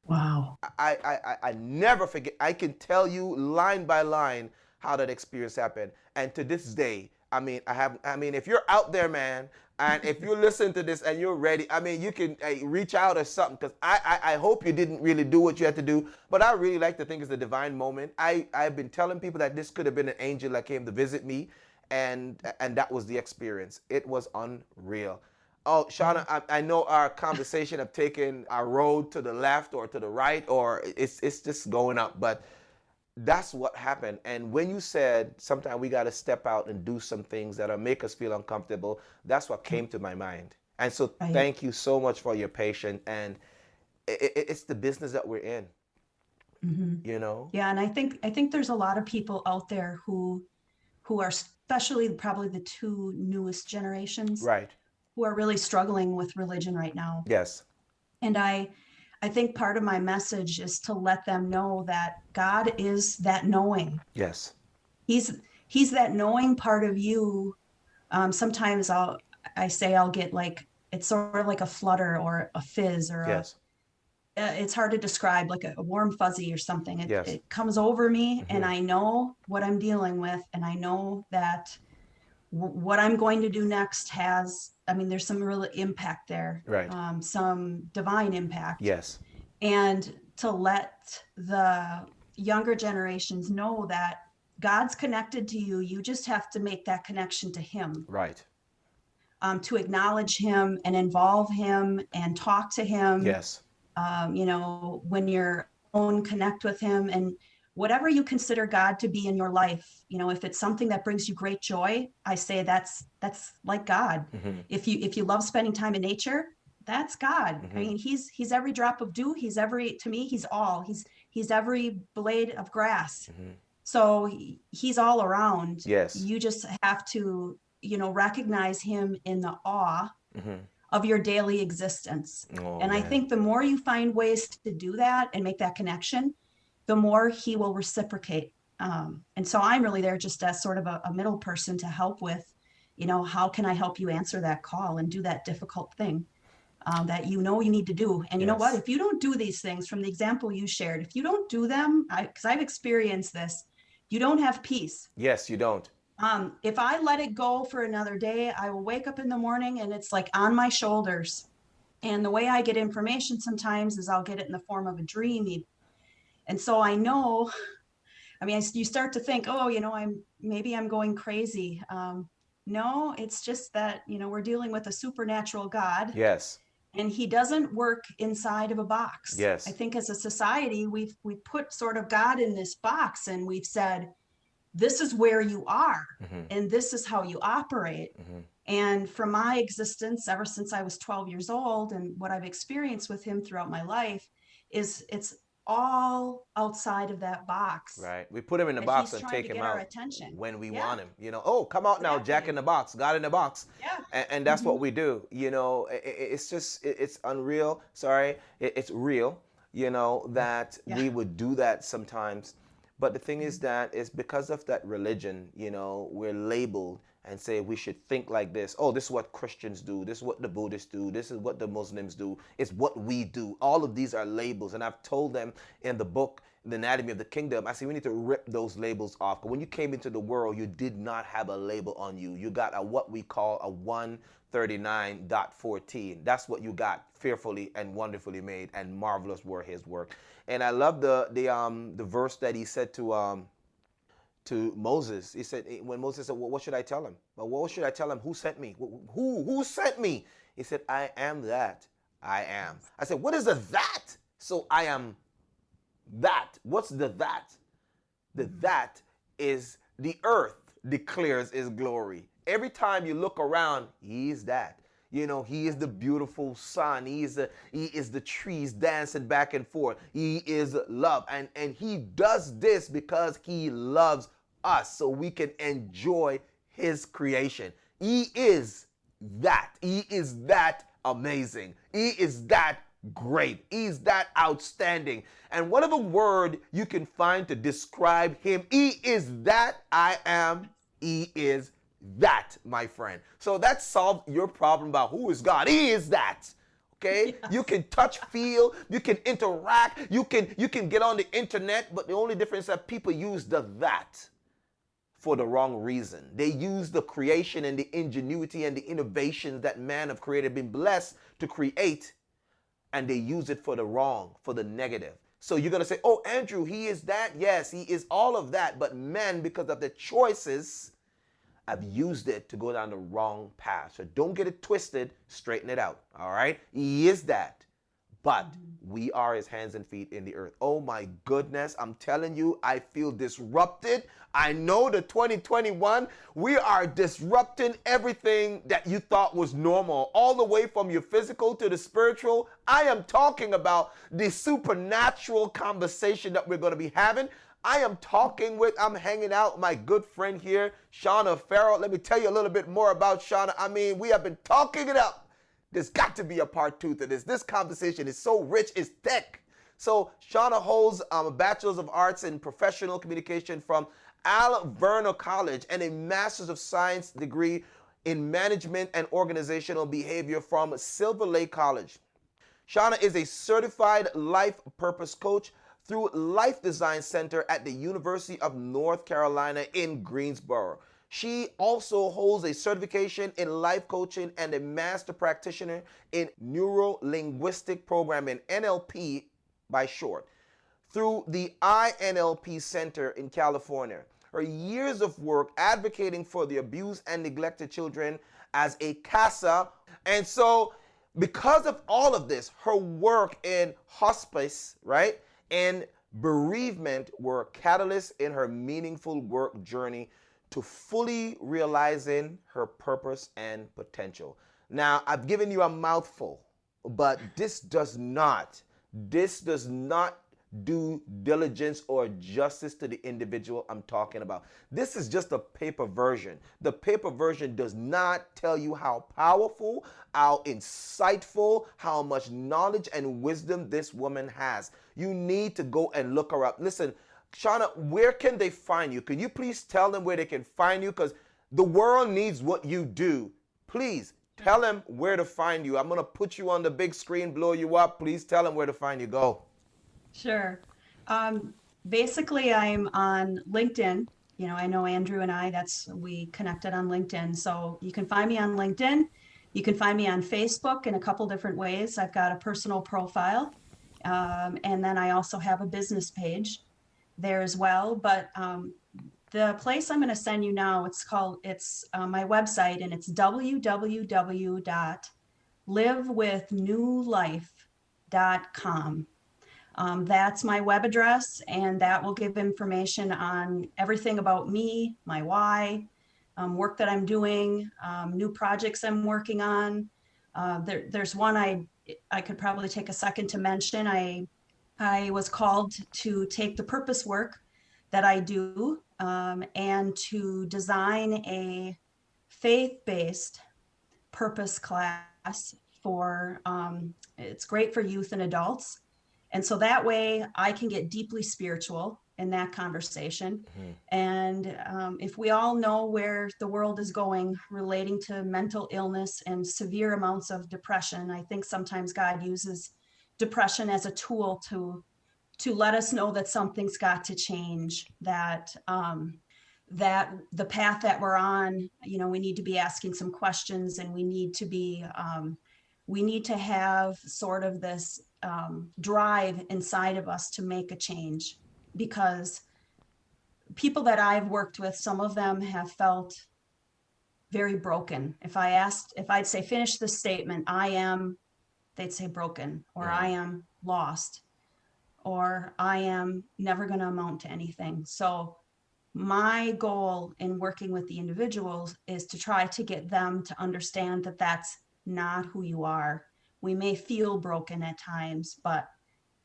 Wow. I never forget. I can tell you line by line how that experience happened. And to this day, I mean, if you're out there, man, and if you listen to this and you're ready, I mean, you can reach out or something, because I hope you didn't really do what you had to do, but I really like to think it's a divine moment. I've been telling people that this could have been an angel that came to visit me, and that was the experience. It was unreal. Oh, Shana, I know our conversation have taken our road to the left or to the right, or it's just going up, but that's what happened. And when you said sometimes we got to step out and do some things that make us feel uncomfortable, that's what came to my mind. And so thank you so much for your patience. And it's the business that we're in, you know? Yeah. And I think there's a lot of people out there who are, especially probably the two newest generations, right, who are really struggling with religion right now. Yes. And I think part of my message is to let them know that God is that knowing. Yes. He's that knowing part of you. Sometimes I'll get like, it's sort of like a flutter or a fizz or yes. It's hard to describe, like a warm fuzzy or something. It comes over me, and I know what I'm dealing with. And I know that what I'm going to do next there's some real impact there, right? Some divine impact. Yes. And to let the younger generations know that God's connected to you. You just have to make that connection to him. Right. To acknowledge him and involve him and talk to him. Yes. When you're alone, connect with him, and whatever you consider God to be in your life, if it's something that brings you great joy, I say that's like God. Mm-hmm. If you love spending time in nature, that's God. Mm-hmm. I mean, he's every drop of dew. He's all. He's every blade of grass. Mm-hmm. So he's all around. Yes. You just have to, recognize him in the awe of your daily existence. Oh, and man. I think the more you find ways to do that and make that connection, the more he will reciprocate. And so I'm really there just as sort of a middle person to help with, how can I help you answer that call and do that difficult thing that you need to do. And you know what, if you don't do these things from the example you shared, if you don't do them, because I've experienced this, you don't have peace. Yes, you don't. If I let it go for another day, I will wake up in the morning and it's like on my shoulders. And the way I get information sometimes is I'll get it in the form of a dream. And so I know I mean, you start to think, oh, maybe I'm going crazy. No, it's just that, we're dealing with a supernatural God, Yes. and he doesn't work inside of a box. I Yes. think as a society, we put sort of God in this box, and we've said, this is where you are, Mm-hmm. and this is how you operate. Mm-hmm. And from my existence, ever since I was 12 years old, and what I've experienced with him throughout my life, is it's all outside of that box Right. We put him in the that box he's and trying take to him get our out attention. when we Yeah, want him. Oh, come out now, Jack in exactly. the box, God in the box. Yeah. And that's what we do. It's just, it's unreal. Sorry. It's real, that Yeah. we would do that sometimes. But the thing is that it's because of that religion, we're labeled and say we should think like this. Oh, this is what Christians do. This is what the Buddhists do. This is what the Muslims do. It's what we do. All of these are labels. And I've told them in the book, The Anatomy of the Kingdom, I say we need to rip those labels off. But when you came into the world, you did not have a label on you. You got what we call a 139.14. That's what you got, fearfully and wonderfully made, and marvelous were his work. And I love the verse that he said to Moses. He said, when Moses said, well, what should I tell him? Well, what should I tell him? Who sent me? Who sent me? He said, I am that I am. I said, what is the that? So I am that. What's the that? The that is the earth declares his glory. Every time you look around, he is that. He is the beautiful sun. He is the trees dancing back and forth. He is love. And he does this because he loves us so we can enjoy his creation. He is that. He is that amazing. He is that great. He's that outstanding. And whatever word you can find to describe him, he is that I am. He is that, my friend. So that solves your problem about who is God. He is that. Okay? Yes. You can touch, feel, you can interact, you can get on the internet, but the only difference is that people use the that for the wrong reason. They use the creation and the ingenuity and the innovations that man have created, been blessed to create, and they use it for the wrong, for the negative. So you're going to say, oh, Andrew, he is that. Yes, he is all of that. But men, because of the choices, have used it to go down the wrong path. So don't get it twisted, straighten it out. All right? He is that. But we are his hands and feet in the earth. Oh my goodness, I'm telling you, I feel disrupted. I know the 2021, we are disrupting everything that you thought was normal, all the way from your physical to the spiritual. I am talking about the supernatural conversation that we're going to be having. I'm hanging out with my good friend here, Shana Farrell. Let me tell you a little bit more about Shana. I mean, we have been talking it up. There's got to be a part 2 to this. This conversation is so rich, it's thick. So Shana holds a Bachelor's of Arts in Professional Communication from Ilir College and a Master's of Science degree in Management and Organizational Behavior from Silver Lake College. Shana is a certified life purpose coach through Life Design Center at the University of North Carolina in Greensboro. She also holds a certification in life coaching and a master practitioner in neuro-linguistic programming, NLP by short, through the ILIRP Center in California. Her years of work advocating for the abused and neglected children as a CASA. And so because of all of this, her work in hospice, right, and bereavement were catalysts in her meaningful work journey to fully realizing her purpose and potential. Now, I've given you a mouthful, but this does not do diligence or justice to the individual I'm talking about. This is just a paper version. The paper version does not tell you how powerful, how insightful, how much knowledge and wisdom this woman has. You need to go and look her up. Listen, Shana, where can they find you? Can you please tell them where they can find you? Because the world needs what you do. Please tell them where to find you. I'm going to put you on the big screen, blow you up. Please tell them where to find you. Go. Sure. Basically, I'm on LinkedIn. I know Andrew and we connected on LinkedIn. So you can find me on LinkedIn. You can find me on Facebook in a couple different ways. I've got a personal profile. And then I also have a business page. there as well. But the place I'm going to send you now, it's my website, and it's www.livewithnewlife.com. That's my web address, and that will give information on everything about me, my why, work that I'm doing, new projects I'm working on. There's one I could probably take a second to mention. I was called to take the purpose work that I do and to design a faith-based purpose class for, it's great for youth and adults. And so that way I can get deeply spiritual in that conversation. Mm-hmm. And if we all know where the world is going relating to mental illness and severe amounts of depression, I think sometimes God uses depression as a tool to let us know that something's got to change, that the path that we're on, we need to be asking some questions, and we need to have sort of this drive inside of us to make a change, because people that I've worked with, some of them have felt very broken. If I'd say, finish this statement, I am, they'd say broken, or I am lost, or I am never going to amount to anything. So my goal in working with the individuals is to try to get them to understand that that's not who you are. We may feel broken at times, but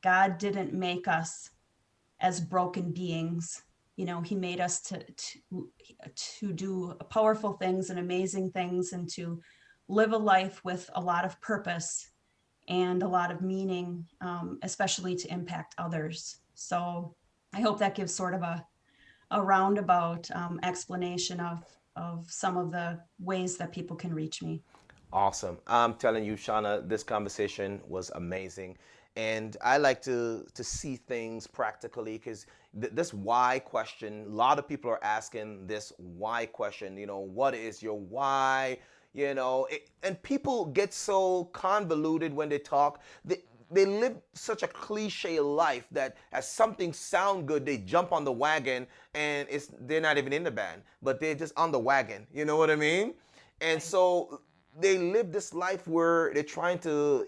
God didn't make us as broken beings. He made us to do powerful things and amazing things, and to live a life with a lot of purpose and a lot of meaning, especially to impact others. So I hope that gives sort of a roundabout explanation of some of the ways that people can reach me. Awesome. I'm telling you, Shana, this conversation was amazing. And I like to see things practically, because this why question, a lot of people are asking this why question, what is your why? And people get so convoluted when they talk. They live such a cliche life that as something sound good, they jump on the wagon, and they're not even in the band, but they're just on the wagon. You know what I mean? And so they live this life where they're trying to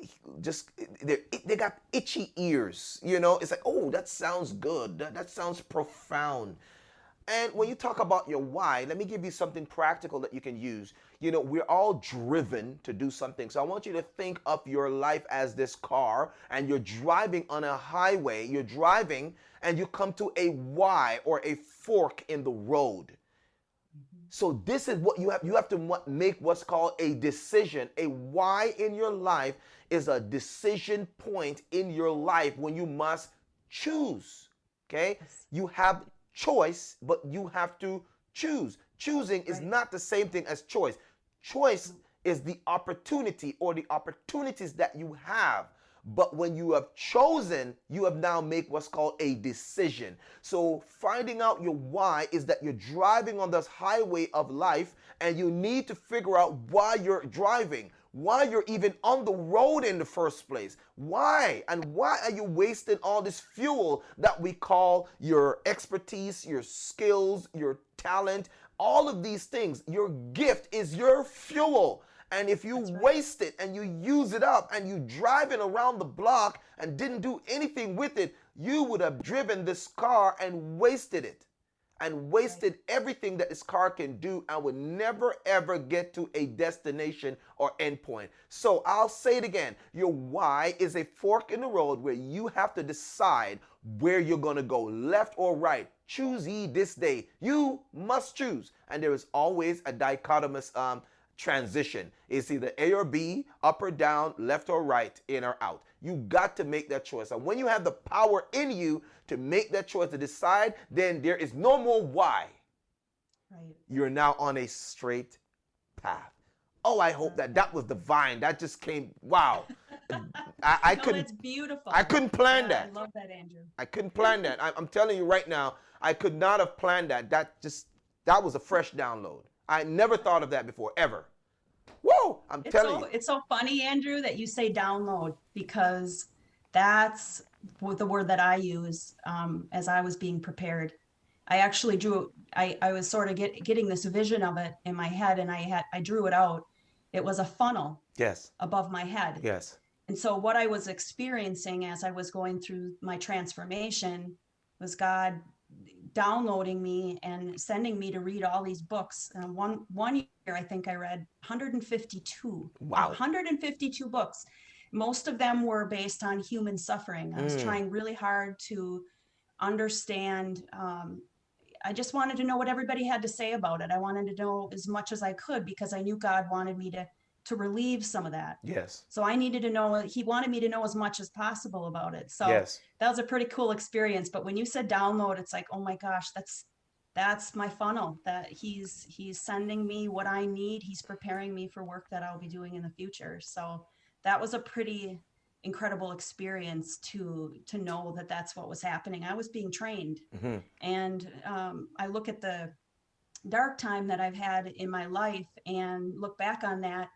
they got itchy ears. It's like, oh, that sounds good. That sounds profound. And when you talk about your why, let me give you something practical that you can use. We're all driven to do something. So I want you to think of your life as this car, and you're driving on a highway. You're driving and you come to a Y, or a fork in the road. So this is what you have to make what's called a decision. A why in your life is a decision point in your life when you must choose. Okay? Yes. You have choice, but you have to choose. Choosing is not the same thing as choice. Choice is the opportunity, or the opportunities that you have. But when you have chosen, you have now made what's called a decision. So finding out your why is that you're driving on this highway of life, and you need to figure out why you're driving, why you're even on the road in the first place. Why? And why are you wasting all this fuel that we call your expertise, your skills, your talent, all of these things? Your gift is your fuel. And if you waste it and you use it up, and you driving around the block and didn't do anything with it, you would have driven this car and wasted it, and wasted everything that this car can do, and would never ever get to a destination or endpoint. So I'll say it again. Your why is a fork in the road where you have to decide where you're going to go, left or right. Choose ye this day. You must choose. And there is always a dichotomous transition. It's either A or B, up or down, left or right, in or out. You got to make that choice. And when you have the power in you to make that choice, to decide, then there is no more why. Right. You're now on a straight path. Oh, I hope that was divine. That just came, wow. I couldn't. It's beautiful. I couldn't plan that. I love that, Andrew. I couldn't plan that. I'm telling you right now, I could not have planned that. That was a fresh download. I never thought of that before, ever. Whoa, I'm telling you. It's so funny, Andrew, that you say download, because That's the word that I use as I was being prepared. I actually drew, I was sort of getting this vision of it in my head, and I drew it out. It was a funnel Yes. above my head. Yes. And so what I was experiencing as I was going through my transformation was God downloading me and sending me to read all these books. One year, I think I read Wow. 152 books. Most of them were based on human suffering. I was trying really hard to understand. I just wanted to know what everybody had to say about it. I wanted to know as much as I could because I knew God wanted me to relieve some of that. Yes. So I needed to know, he wanted me to know as much as possible about it. So Yes. that was a pretty cool experience. But when you said download, it's like, oh my gosh, that's my funnel, that he's sending me what I need. He's preparing me for work that I'll be doing in the future. So that was a pretty incredible experience to know that that's what was happening. I was being trained. And I look at the dark time that I've had in my life and look back on that.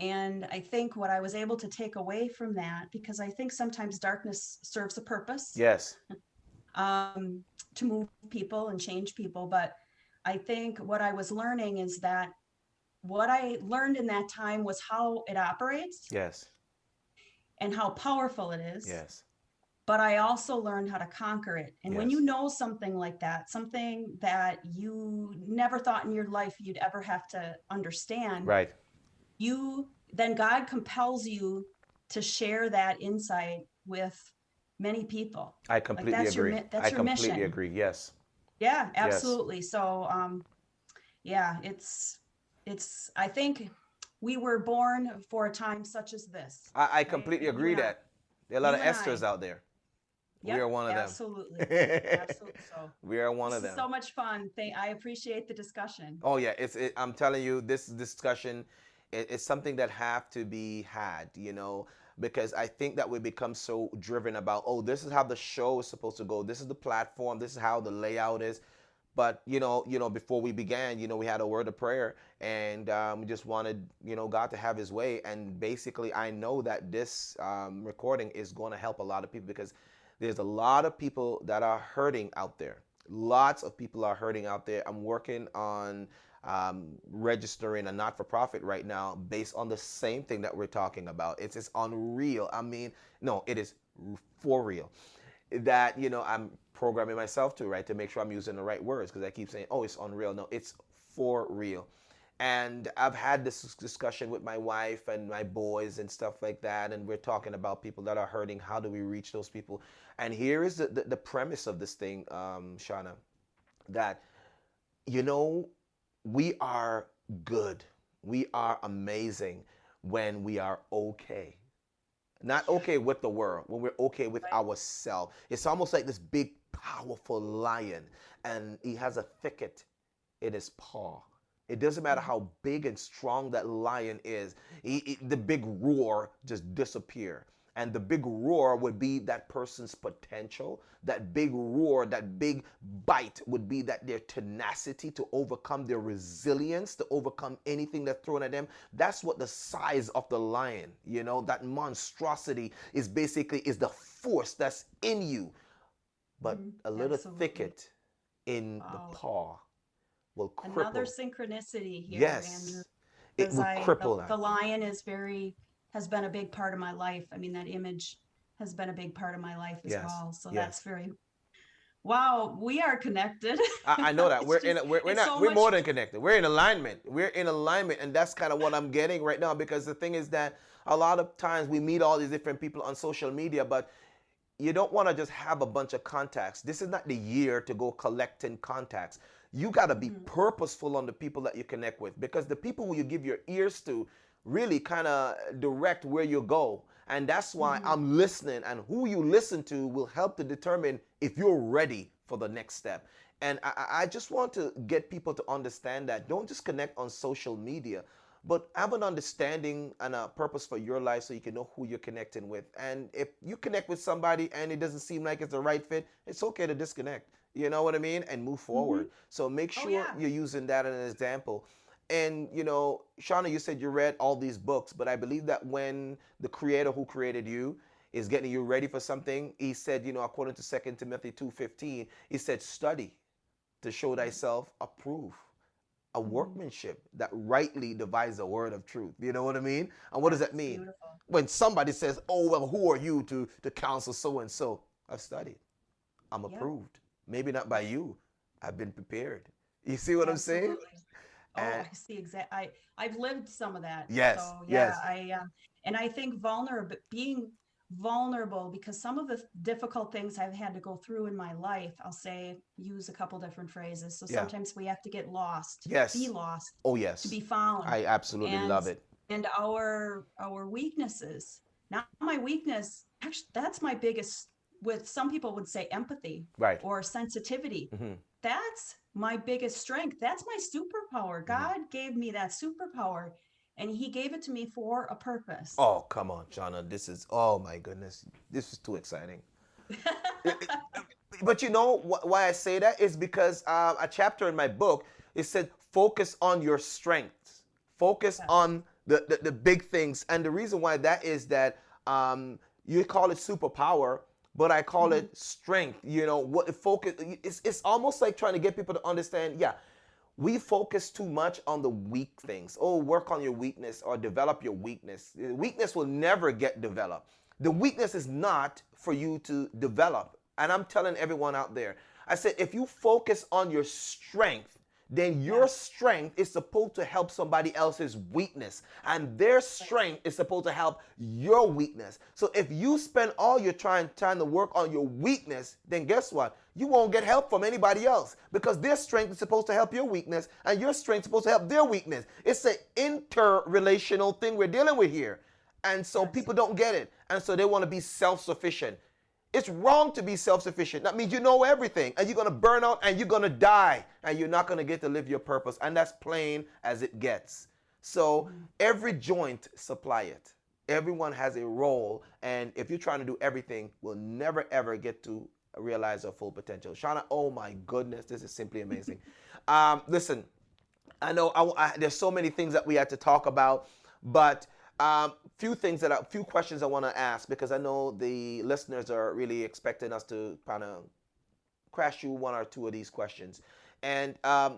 And I think what I was able to take away from that, because I think sometimes darkness serves a purpose, Yes. to move people and change people. But I think what I was learning is that what I learned in that time was how it operates Yes. and how powerful it is. Yes. But I also learned how to conquer it. And when Yes. you know something like that, something that you never thought in your life you'd ever have to understand, Right. then God compels you to share that insight with many people. I completely like agree. That's I your completely mission. agree. Yes. Yeah, Yes. absolutely. So, yeah, I think we were born for a time such as this, I right? completely You agree and I, that there are a lot you of and Esthers I. out there. We Yep, are one of them. absolutely. Absolutely. So We are one this of is them. so much fun. I appreciate the discussion. Oh yeah, I'm telling you, this discussion is something that have to be had, because I think that we become so driven about, oh, this is how the show is supposed to go. This is the platform. This is how the layout is. But before we began, we had a word of prayer, and we just wanted, God to have His way. And basically, I know that this recording is going to help a lot of people because there's a lot of people that are hurting out there. Lots of people are hurting out there. I'm working on registering a not-for-profit right now based on the same thing that we're talking about. It's just unreal. I mean, no, it is for real. That I'm programming myself to, right, to make sure I'm using the right words, because I keep saying, oh, it's unreal. No, it's for real. And I've had this discussion with my wife and my boys and stuff like that, and we're talking about people that are hurting. How do we reach those people? And here is the premise of this thing, Shana, that you know we are good, we are amazing when we are okay. Not okay with the world, when we're okay with Right. ourselves. It's almost like this big, powerful lion, and he has a thicket in his paw. It doesn't matter how big and strong that lion is, the big roar just disappear. And the big roar would be that person's potential. That big roar, that big bite would be that their tenacity to overcome, their resilience to overcome anything that's thrown at them. That's what the size of the lion, that monstrosity is basically is the force that's in you. But a little Absolutely. thicket in the Wow. paw will Another cripple. synchronicity here, Andrew, Yes, it because will cripple the that. lion has been a big part of my life. I mean, that image has been a big part of my life as Yes, well. So that's yes. very, wow, we are connected. I know that It's just, we're it's not so we're much. more than connected. We're in alignment. We're in alignment, and that's kind of what I'm getting right now. Because the thing is that a lot of times we meet all these different people on social media, but you don't want to just have a bunch of contacts. This is not the year to go collecting contacts. You got to be Mhm. purposeful on the people that you connect with, because the people who you give your ears to really kind of direct where you go. And that's why Mhm. I'm listening, and who you listen to will help to determine if you're ready for the next step. And I just want to get people to understand that don't just connect on social media, but have an understanding and a purpose for your life so you can know who you're connecting with. And if you connect with somebody and it doesn't seem like it's the right fit, it's okay to disconnect. You know what I mean? And move Mhm. forward. So make Oh sure yeah. you're using that as an example. And Shauna, you said you read all these books, but I believe that when the creator who created you, is getting you ready for something. He said, according to 2 Timothy 2:15, he said, study to show thyself approved, a workmanship that rightly divides the word of truth. You know what I mean? And what does that That's mean? beautiful. When somebody says, oh, well, who are you to counsel so and so? I've studied. I'm Yep, approved. Maybe not by you. I've been prepared. You see what I'm saying? absolutely. Oh, And I see I've lived some of that. yes, So yeah, yes, and I think being vulnerable, because some of the difficult things I've had to go through in my life, I'll say, use a couple different phrases. So yeah, sometimes we have to get lost, be yes. lost Oh, to yes. be found. I absolutely And love it. our weaknesses. Now my weakness, actually, that's my biggest, what some people would say empathy Right. or sensitivity. Hmm. That's my biggest strength. That's my superpower. Hmm. God gave me that superpower, and he gave it to me for a purpose. Oh, come on, Shana. This is, oh my goodness. This is too exciting. But you know why I say that is because a chapter in my book, it said focus on your strengths, focus Yes. on the big things. And the reason why that is that you call it superpower, but I call Mhm. it strength. What focus, it's almost like trying to get people to understand, yeah, we focus too much on the weak things. Oh, work on your weakness or develop your weakness. Weakness will never get developed. The weakness is not for you to develop. And I'm telling everyone out there, I said, if you focus on your strength, then your Yes. strength is supposed to help somebody else's weakness. And their Right. strength is supposed to help your weakness. So if you spend all your time trying to work on your weakness, then guess what? You won't get help from anybody else because their strength is supposed to help your weakness and your strength is supposed to help their weakness. It's an interrelational thing we're dealing with here. And so Yes. people don't get it. And so they want to be self-sufficient. It's wrong to be self-sufficient. That means you know everything and you're going to burn out and you're going to die and you're not going to get to live your purpose. And that's plain as it gets. So Mhm. every joint supply it. Everyone has a role. And if you're trying to do everything, we'll never, ever get to realize our full potential. Shana, oh my goodness, this is simply amazing. Listen, I know there's so many things that we had to talk about, but few questions I want to ask because I know the listeners are really expecting us to kind of crash you one or two of these questions. And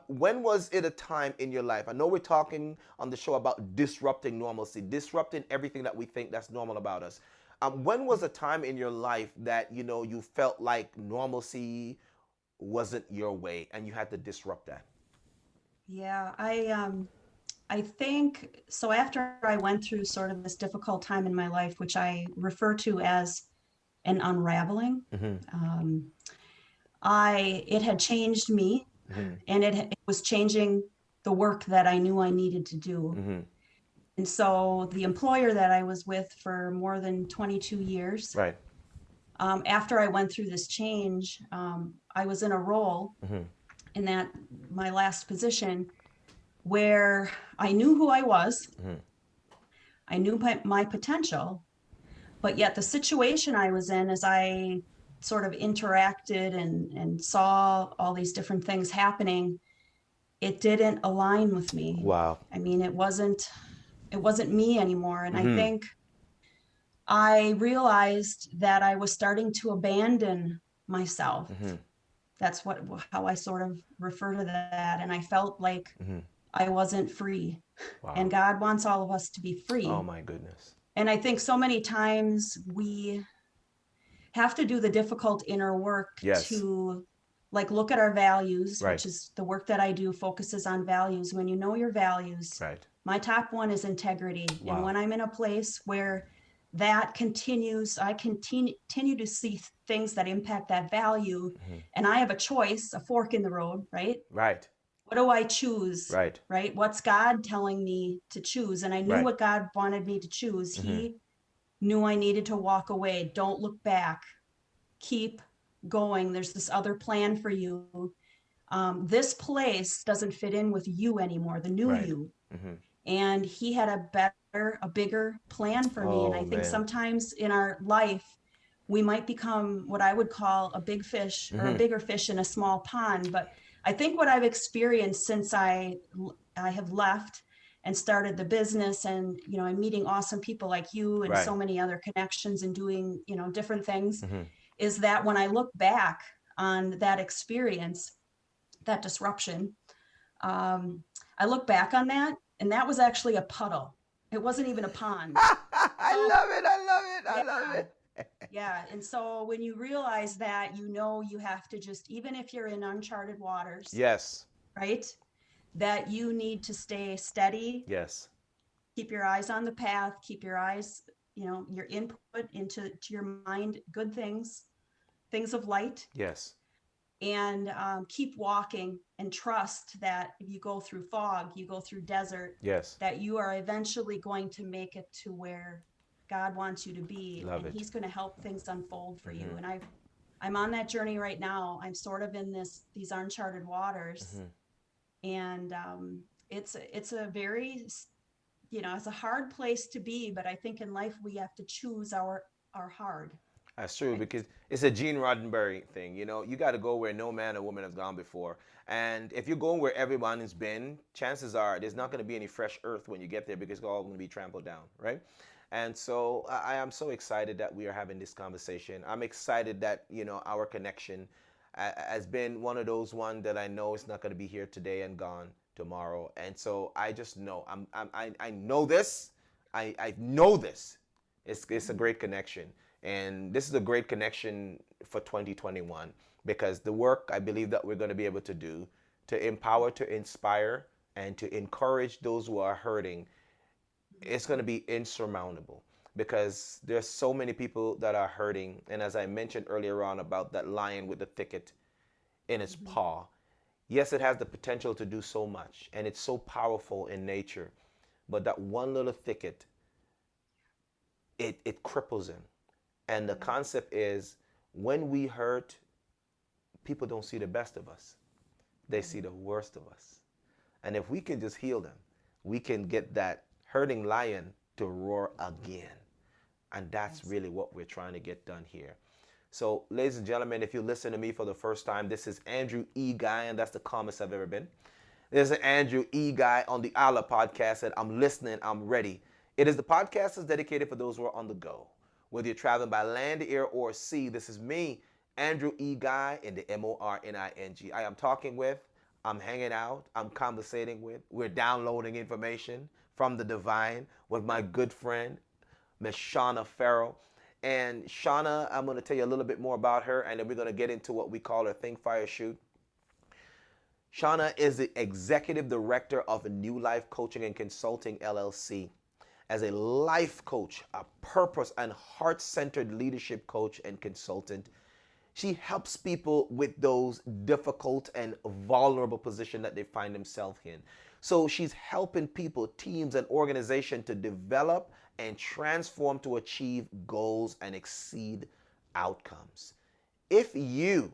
when was it a time in your life? I know we're talking on the show about disrupting normalcy, disrupting everything that we think that's normal about us. When was a time in your life that you felt like normalcy wasn't your way and you had to disrupt that? Yeah, I think so. After I went through sort of this difficult time in my life, which I refer to as an unraveling, Mm-hmm. um, I it had changed me, Mm-hmm. and it was changing the work that I knew I needed to do. Mm-hmm. And so the employer that I was with for more than 22 years, Right. after I went through this change, I was in a role Mm-hmm. in that my last position where I knew who I was, Mm-hmm. I knew my potential, but yet the situation I was in, as I sort of interacted and saw all these different things happening, it didn't align with me. Wow. I mean, it wasn't me anymore. And I Mm-hmm. think I realized that I was starting to abandon myself. Mm-hmm. That's how I sort of refer to that. And I felt like Mm-hmm. I wasn't free. Wow. And God wants all of us to be Oh free. my goodness. And I think so many times we have to do the difficult inner work Yes. to like look at our values, Right. which is the work that I do focuses on values. When you know your values, Right. my top one is integrity. And Wow. when I'm in a place where that continues, I continue to see things that impact that value, Mm-hmm. and I have a choice, a fork in the road, right? Right. What do I choose? Right. Right? What's God telling me to choose? And I knew Right. what God wanted me to choose. Mm-hmm. He knew I needed to walk away. Don't look back. Keep going. There's this other plan for you. This place doesn't fit in with you anymore, the new Right. you. Mm-hmm. And he had a bigger plan for me. And Oh I think man. sometimes in our life, we might become what I would call a big fish or a Mm-hmm. bigger fish in a small pond. But I think what I've experienced since I have left and started the business, and I'm meeting awesome people like you and Right. so many other connections and doing different things, Mm-hmm. is that when I look back on that experience, that disruption, I look back on that, and that was actually a puddle. It wasn't even a pond. I So love it. I love it. I love yeah, it. yeah. And so when you realize that, you have to just, even if you're in uncharted waters, Yes. right, that you need to stay steady, Yes. keep your eyes on the path, keep your eyes, your input into your mind, good things of light, Yes. and keep walking, and trust that if you go through fog, you go through desert, Yes. that you are eventually going to make it to where God wants you to be, Love and it. he's going to help things unfold for you. Mm-hmm. And I'm on that journey right now. I'm sort of in these uncharted waters, Mm-hmm. and it's a very, it's a hard place to be, but I think in life we have to choose our hard. That's true, I, because it's a Gene Roddenberry thing. You got to go where no man or woman has gone before. And if you're going where everyone has been, chances are there's not going to be any fresh earth when you get there, because it's all going to be trampled down, right? And so I am so excited that we are having this conversation. I'm excited that, our connection has been one of those one that I know it's not going to be here today and gone tomorrow. And so I just know, I know this. I know this. It's a great connection. And this is a great connection for 2021, because the work I believe that we're going to be able to do to empower, to inspire, and to encourage those who are hurting, it's going to be insurmountable, because there's so many people that are hurting. And as I mentioned earlier on about that lion with the thicket in its paw, yes, it has the potential to do so much, and it's so powerful in nature, but that one little thicket, it cripples him. And the concept is, when we hurt, people don't see the best of us. They see the worst of us. And if we can just heal them, we can get that hurting lion to roar again. And that's really what we're trying to get done here. So, ladies and gentlemen, if you listen to me for the first time, this is Andrew E. Guy, and that's the calmest I've ever been. There's an Andrew E. Guy on the ILIR-Podcast, and I'm listening, I'm ready. It is the podcast that's dedicated for those who are on the go. Whether you're traveling by land, air, or sea, this is me, Andrew E. Guy, in the MORNING. I am talking with, I'm hanging out, I'm conversating with, we're downloading information from the divine with my good friend, Miss Shana Farrell. And Shana, I'm going to tell you a little bit more about her, and then we're going to get into what we call her Think, Fire, Shoot. Shana is the Executive Director of New Life Coaching and Consulting, LLC. As a life coach, a purpose and heart-centered leadership coach and consultant, she helps people with those difficult and vulnerable positions that they find themselves in. So she's helping people, teams, and organizations to develop and transform to achieve goals and exceed outcomes. If you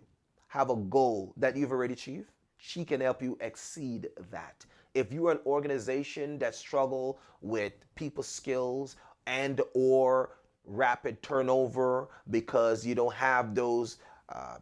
have a goal that you've already achieved, she can help you exceed that. If you're an organization that struggle with people skills and or rapid turnover because you don't have those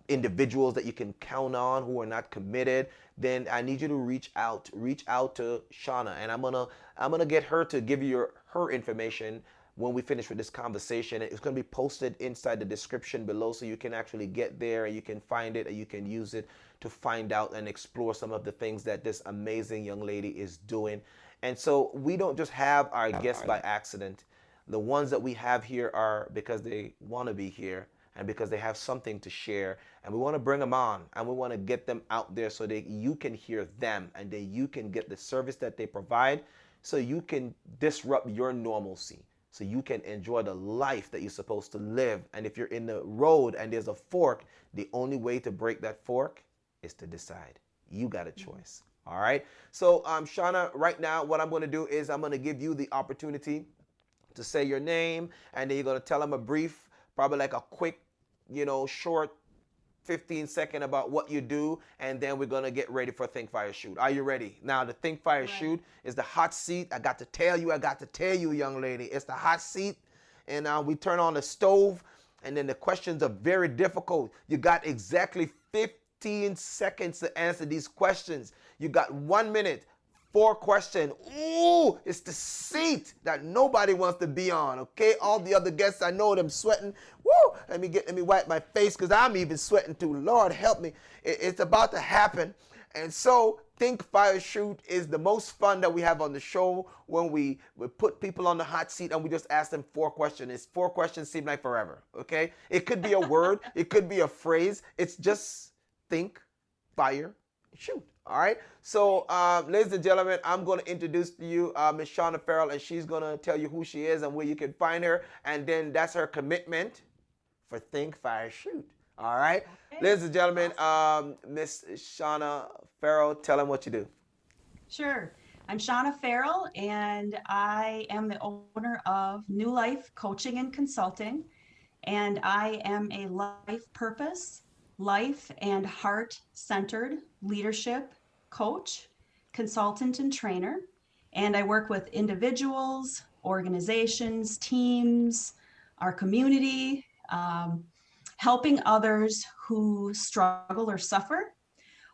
individuals that you can count on who are not committed, then I need you to reach out to Shana, and I'm gonna get her to give you her information when we finish with this conversation. It's going to be posted inside the description below, so you can actually get there and you can find it and you can use it to find out and explore some of the things that this amazing young lady is doing. And so we don't just have our guests by accident. The ones that we have here are because they want to be here and because they have something to share, and we want to bring them on and we want to get them out there so that you can hear them and that you can get the service that they provide, so you can disrupt your normalcy, so you can enjoy the life that you're supposed to live. And if you're in the road and there's a fork, the only way to break that fork is to decide. You got a choice. All right. So Shana, right now what I'm going to do is I'm going to give you the opportunity to say your name, and then you're going to tell them a brief, probably like a quick, short 15-second about what you do, and then we're going to get ready for Think, Fire, Shoot. Are you ready? Now, the Think, Fire, Shoot is the hot seat. I got to tell you, young lady, it's the hot seat. And we turn on the stove, and then the questions are very difficult. You got exactly 15 seconds to answer these questions. You got 1 minute, 4 question. Ooh, it's the seat that nobody wants to be on, okay? All the other guests, I know them sweating. Woo! Let me wipe my face because I'm even sweating too. Lord help me. It's about to happen. And so Think, Fire, Shoot is the most fun that we have on the show when we put people on the hot seat and we just ask them 4 questions. It's 4 questions seem like forever, okay? It could be a word. It could be a phrase. It's just think, fire, shoot. All right. So, ladies and gentlemen, I'm going to introduce to you Miss Shana Farrell, and she's going to tell you who she is and where you can find her. And then that's her commitment for Think, Fire, Shoot. All right. Okay. Ladies and gentlemen, Miss Shana Farrell, tell them what you do. Sure. I'm Shana Farrell, and I am the owner of New Life Coaching and Consulting. And I am a life purpose, life and heart-centered leadership coach, consultant, and trainer. And I work with individuals, organizations, teams, our community, helping others who struggle or suffer,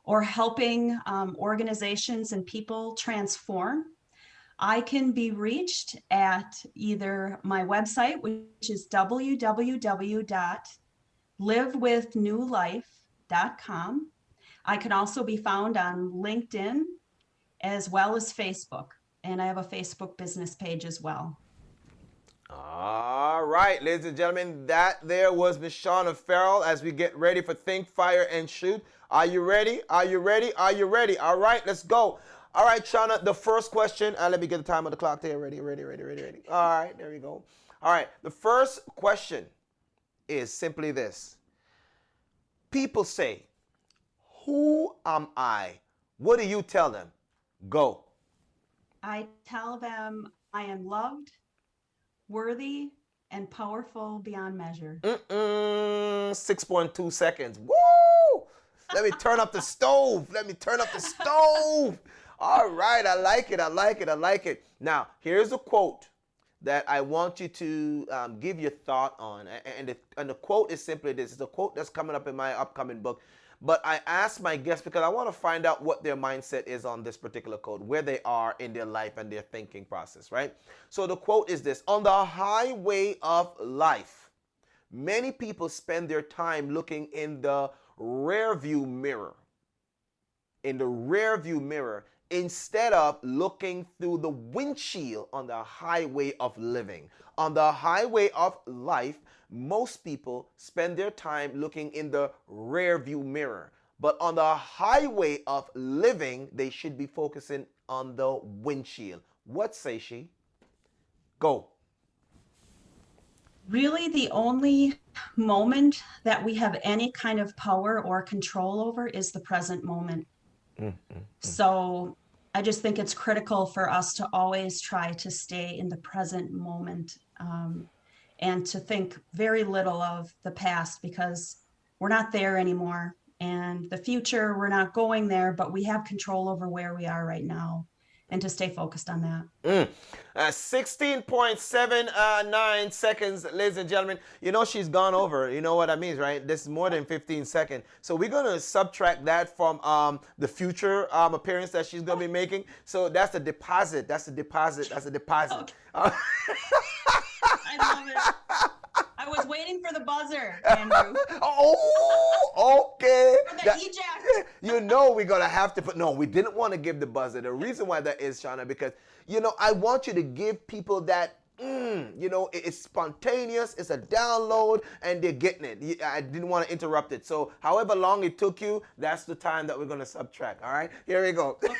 or helping organizations and people transform. I can be reached at either my website, which is www.livewithnewlife.com. I can also be found on LinkedIn as well as Facebook. And I have a Facebook business page as well. All right, ladies and gentlemen, that there was Miss Shana Farrell as we get ready for Think, Fire, and Shoot. Are you ready? Are you ready? Are you ready? All right, let's go. All right, Shana, the first question. Let me get the time on the clock there. Ready. All right, there we go. All right, the first question is simply this. People say, who am I? What do you tell them? Go. I tell them I am loved, worthy, and powerful beyond measure. 6.2 seconds. Woo! Let me turn up the stove. All right, I like it. Now, here's a quote that I want you to give your thought on. And the quote is simply this. It's a quote that's coming up in my upcoming book. But I asked my guests because I want to find out what their mindset is on this particular quote, where they are in their life and their thinking process, right? So the quote is this: on the highway of life, many people spend their time looking in the rearview mirror. Instead of looking through the windshield on the highway of living. On the highway of life, most people spend their time looking in the rearview mirror. But on the highway of living, they should be focusing on the windshield. What say she? Go. Really, the only moment that we have any kind of power or control over is the present moment. So I just think it's critical for us to always try to stay in the present moment and to think very little of the past, because we're not there anymore. And the future, we're not going there, but we have control over where we are right now, and to stay focused on that. 16.79 seconds, ladies and gentlemen. You know she's gone over. You know what I mean, right? This is more than 15 seconds. So we're going to subtract that from the future appearance that she's going to be making. So that's a deposit. Okay. I love it. I was waiting for the buzzer, Andrew. Oh, okay. For the eject. You know we're going to have to put... No, we didn't want to give the buzzer. The reason why that is, Shana, because, you know, I want you to give people that, you know, it's spontaneous, it's a download, and they're getting it. I didn't want to interrupt it. So however long it took you, that's the time that we're going to subtract. All right? Here we go. Okay.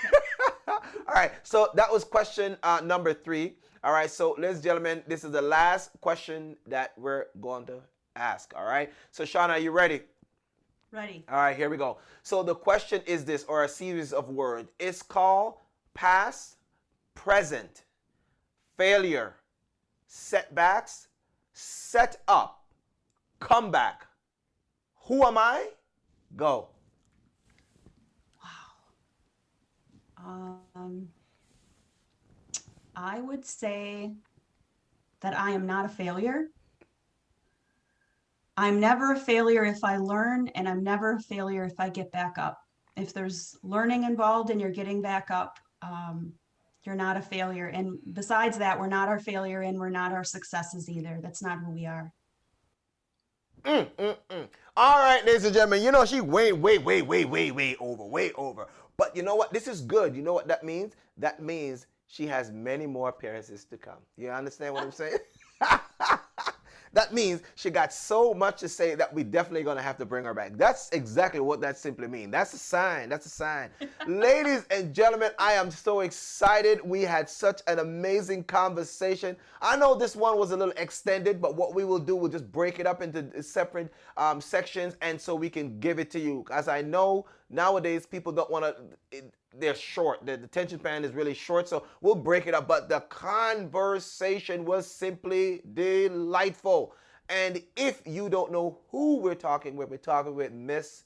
All right. So that was question number 3. All right, so ladies and gentlemen, this is the last question that we're going to ask, all right? So, Shana, are you ready? Ready. All right, here we go. So the question is this, or a series of words. It's called past, present, failure, setbacks, set up, comeback. Who am I? Go. Wow. I would say that I am not a failure. I'm never a failure if I learn, and I'm never a failure if I get back up. If there's learning involved and you're getting back up, you're not a failure. And besides that, we're not our failure and we're not our successes either. That's not who we are. All right, ladies and gentlemen, you know she way over. But you know what? This is good. You know what that means? That means she has many more appearances to come. You understand what I'm saying? That means she got so much to say that we definitely going to have to bring her back. That's exactly what that simply means. That's a sign. That's a sign. Ladies and gentlemen, I am so excited. We had such an amazing conversation. I know this one was a little extended, but what we will do, we'll just break it up into separate sections, and so we can give it to you. As I know, nowadays people don't want to... They're short. The attention span is really short, so we'll break it up. But the conversation was simply delightful. And if you don't know who we're talking with Miss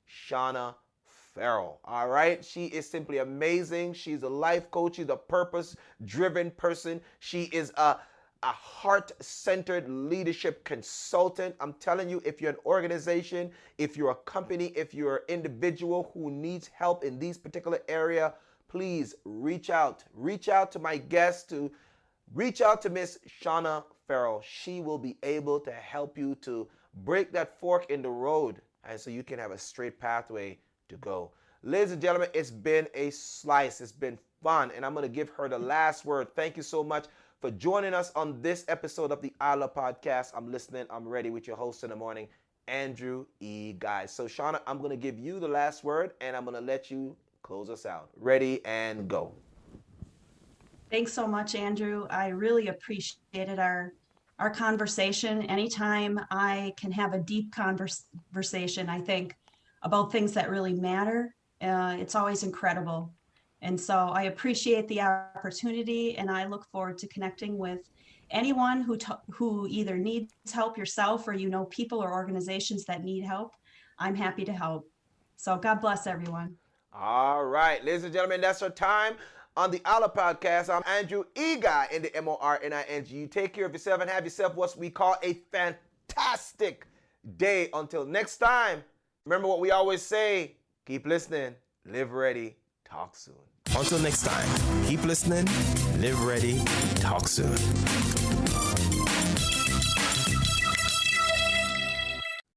Shana Farrell. All right? She is simply amazing. She's a life coach. She's a purpose-driven person. She is a heart-centered leadership consultant. I'm telling you, if you're an organization, if you're a company, if you're an individual who needs help in these particular area, please reach out. Reach out to my guest, reach out to Miss Shana Farrell. She will be able to help you to break that fork in the road, and so you can have a straight pathway to go. Ladies and gentlemen, it's been a slice. It's been fun, and I'm going to give her the last word. Thank you so much for joining us on this episode of the ILIR-Podcast. I'm listening. I'm ready with your host in the morning, Andrew E. Guy. So, Shana, I'm going to give you the last word, and I'm going to let you close us out. Ready and go. Thanks so much, Andrew. I really appreciated our conversation. Anytime I can have a deep conversation, I think, about things that really matter, it's always incredible. And so I appreciate the opportunity, and I look forward to connecting with anyone who either needs help yourself, or you know people or organizations that need help. I'm happy to help. So God bless everyone. All right, ladies and gentlemen, that's our time on the ILIR-Podcast. I'm Andrew E. Guy in the MORNING. You take care of yourself and have yourself what we call a fantastic day. Until next time, remember what we always say, keep listening, live ready, talk soon. Until next time, keep listening, live ready, talk soon.